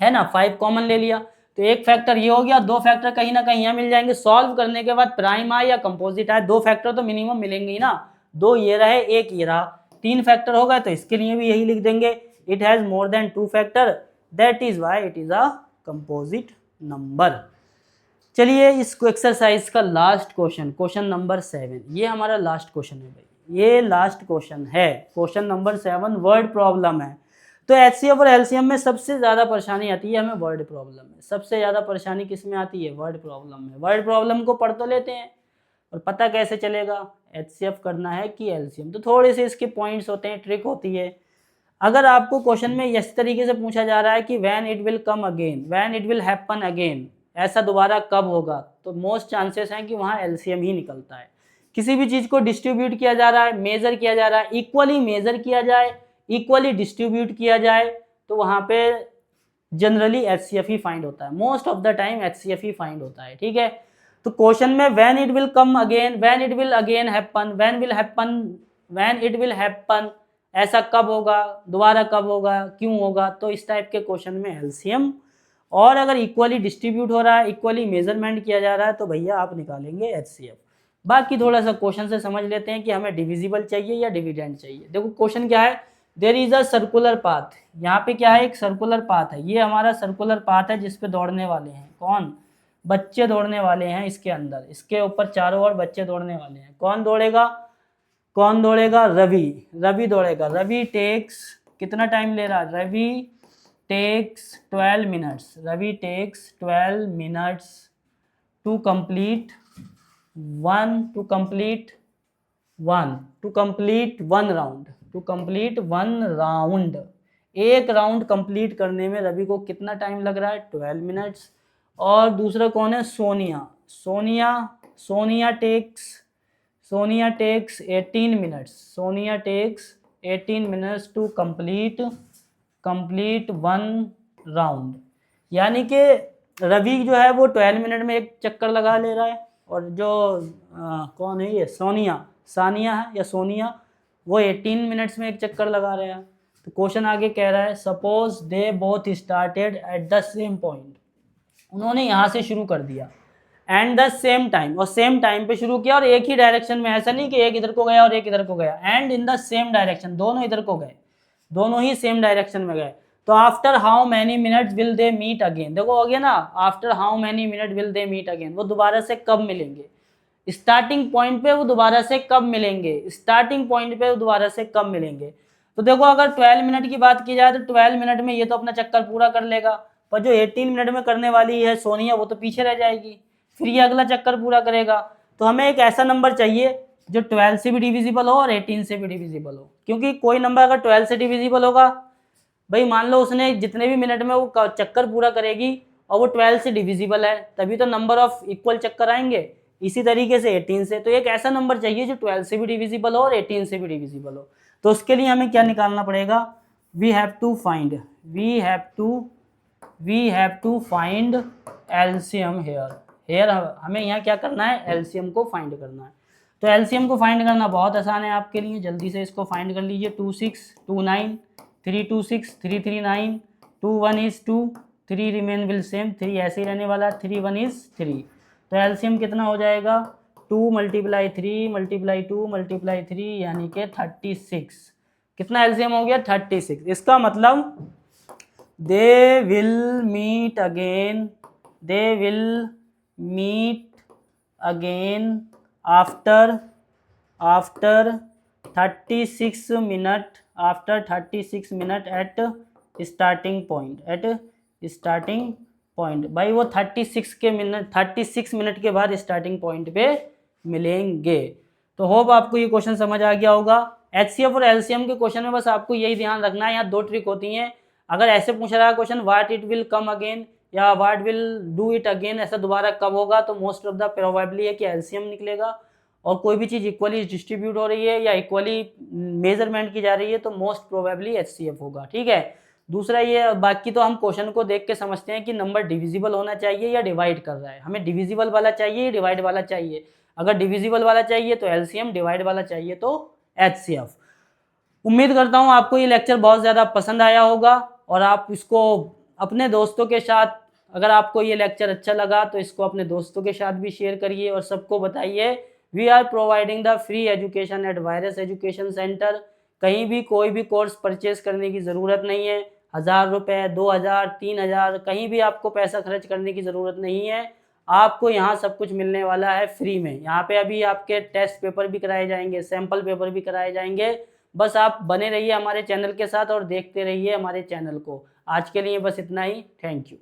है ना। 5 कॉमन ले लिया तो एक फैक्टर ये हो गया, दो फैक्टर कहीं ना कहीं यहाँ मिल जाएंगे। सॉल्व करने के बाद प्राइम आए या कंपोजिट आए, दो फैक्टर तो मिनिमम मिलेंगे ही ना। दो ये रहे, एक ये रहा, तीन फैक्टर होगा तो इसके लिए भी यही लिख देंगे, it has more than two factor, that is why it is a composite number. चलिए इस एक्सरसाइज का लास्ट क्वेश्चन, क्वेश्चन नंबर 7, ये हमारा लास्ट क्वेश्चन है भाई, ये लास्ट क्वेश्चन है, क्वेश्चन नंबर 7 वर्ड प्रॉब्लम है। तो एचसीएफ और एलसीएम में सबसे ज़्यादा परेशानी आती है हमें वर्ड प्रॉब्लम में। सबसे ज़्यादा परेशानी किस में आती है? वर्ड प्रॉब्लम में। वर्ड प्रॉब्लम को पढ़ तो लेते हैं और पता कैसे चलेगा एचसीएफ करना है कि एलसीएम। तो थोड़े से इसके पॉइंट्स होते हैं, ट्रिक होती है। अगर आपको क्वेश्चन में इस तरीके से पूछा जा रहा है कि when it will come again, when it will happen again, ऐसा दोबारा कब होगा, तो मोस्ट चांसेस हैं कि वहाँ एलसीएम ही निकलता है। किसी भी चीज़ को डिस्ट्रीब्यूट किया जा रहा है, मेजर किया जा रहा है, इक्वली मेजर किया जाए, इक्वली डिस्ट्रीब्यूट किया जाए, तो वहाँ पे जनरली एचसीएफ ही फाइंड होता है। Most of the time HCF he find होता है, ठीक है। तो क्वेश्चन में when it will come again, when it will again happen, when will happen, when it will happen, ऐसा कब होगा, दोबारा कब होगा, क्यों होगा, तो इस टाइप के क्वेश्चन में एलसीएम। और अगर इक्वली डिस्ट्रीब्यूट हो रहा है, इक्वली मेजरमेंट किया जा रहा है, तो भैया आप निकालेंगे एचसीएफ। बाकी थोड़ा सा क्वेश्चन से समझ लेते हैं कि हमें डिविजिबल चाहिए या डिविडेंड चाहिए। देखो क्वेश्चन क्या है, there is a circular path, यहाँ पे क्या है, एक सर्कुलर पाथ है, ये हमारा सर्कुलर पाथ है जिसपे दौड़ने वाले हैं कौन, बच्चे दौड़ने वाले हैं इसके अंदर, इसके ऊपर चारों ओर बच्चे दौड़ने वाले हैं। कौन दौड़ेगा, कौन दौड़ेगा, रवि, रवि दौड़ेगा। रवि टेक्स, कितना टाइम ले रहा है, Ravi takes 12 minutes, Ravi takes 12 minutes to complete one, to complete one round, to complete one round. एक राउंड कंप्लीट करने में रवि को कितना टाइम लग रहा है, 12 मिनट्स। और दूसरा कौन है, Sonia, Sonia, Sonia takes 18 minutes, Sonia takes 18 minutes to complete one round. यानी कि रवि जो है वो 12 मिनट में एक चक्कर लगा ले रहा है, और जो कौन है ये, सोनिया, सानिया है या सोनिया, वो 18 मिनट्स में एक चक्कर लगा रहा है। तो क्वेश्चन आगे कह रहा है, suppose they both started at the same point, उन्होंने यहाँ से शुरू कर दिया, एंड द सेम टाइम, और सेम टाइम पे शुरू किया, और एक ही डायरेक्शन में, ऐसा नहीं कि एक इधर को गया और एक इधर को गया, and in the same direction, दोनों इधर को गए, दोनों ही सेम डायरेक्शन में गए। तो after how many minutes will they meet again, देखो हो गया ना, after how many minute will they meet again, वो दोबारा से कब मिलेंगे, स्टार्टिंग पॉइंट पे वो दोबारा से कब मिलेंगे, स्टार्टिंग पॉइंट पे वो दोबारा से कब मिलेंगे। तो देखो अगर 12 मिनट की बात की जाए तो 12 मिनट में ये तो अपना चक्कर पूरा कर लेगा, पर जो 18 मिनट में करने वाली है सोनिया, वो तो पीछे रह जाएगी, फिर ये अगला चक्कर पूरा करेगा। तो हमें एक ऐसा नंबर चाहिए जो 12 से भी डिविजिबल हो और 18 से भी डिविजिबल हो, क्योंकि कोई नंबर अगर 12 से डिविजिबल होगा, भाई मान लो उसने जितने भी मिनट में वो चक्कर पूरा करेगी और वो 12 से डिविजिबल है, तभी तो नंबर ऑफ इक्वल चक्कर आएंगे। इसी तरीके से 18 से, तो एक ऐसा नंबर चाहिए जो 12 से भी डिविजिबल हो और 18 से भी डिविजिबल हो। तो उसके लिए हमें क्या निकालना पड़ेगा, we have to find LCM here हमें यहाँ क्या करना है, एलसीएम को फाइंड करना है। तो एलसीएम को फाइंड करना बहुत आसान है आपके लिए, जल्दी से इसको फाइंड कर लीजिए। 2 6 2 9 3 2 6 3 3 9 2 1 is 2 3 रिमेन विल सेम, 3 ऐसे ही रहने वाला, 3 1 is 3। तो एलसीएम कितना हो जाएगा, 2 × 3 × 2 × 3 यानी कि 36। कितना एलसीएम हो गया, 36। इसका मतलब they will meet again after 36 minute, at starting point. भाई वो 36 मिनट के बाद स्टार्टिंग पॉइंट पे मिलेंगे। तो होप आपको ये क्वेश्चन समझ आ गया होगा। एचसीएफ और एलसीएम के क्वेश्चन में बस आपको यही ध्यान रखना है, यहाँ दो ट्रिक होती हैं। अगर ऐसे पूछ रहा है question what it will come again या what will do it again, ऐसा दोबारा कब होगा, तो मोस्ट ऑफ द प्रोबेबली है कि एलसीएम निकलेगा। और कोई भी चीज़ इक्वली डिस्ट्रीब्यूट हो रही है या इक्वली मेजरमेंट की जा रही है तो मोस्ट प्रोबेबली एचसीएफ होगा, ठीक है। दूसरा ये, बाकी तो हम क्वेश्चन को देख के समझते हैं कि नंबर डिविजिबल होना चाहिए या डिवाइड कर रहा है, हमें डिविजिबल वाला चाहिए या डिवाइड वाला चाहिए। अगर डिविजिबल वाला चाहिए तो एलसीएम, डिवाइड वाला चाहिए तो एचसीएफ। उम्मीद करता हूँ आपको ये लेक्चर बहुत ज़्यादा पसंद आया होगा और आप इसको अपने दोस्तों के साथ अगर आपको ये लेक्चर अच्छा लगा तो इसको अपने दोस्तों के साथ भी शेयर करिए और सबको बताइए we are providing the free education at Virus Education Centre. कहीं भी कोई भी कोर्स परचेज करने की ज़रूरत नहीं है। 1000 रुपये, 2000, 3000, कहीं भी आपको पैसा खर्च करने की ज़रूरत नहीं है। आपको यहाँ सब कुछ मिलने वाला है फ्री में। यहाँ पे अभी आपके टेस्ट पेपर भी कराए जाएंगे, सैम्पल पेपर भी कराए जाएंगे। बस आप बने रहिए हमारे चैनल के साथ और देखते रहिए हमारे चैनल को। आज के लिए बस इतना ही। Thank you.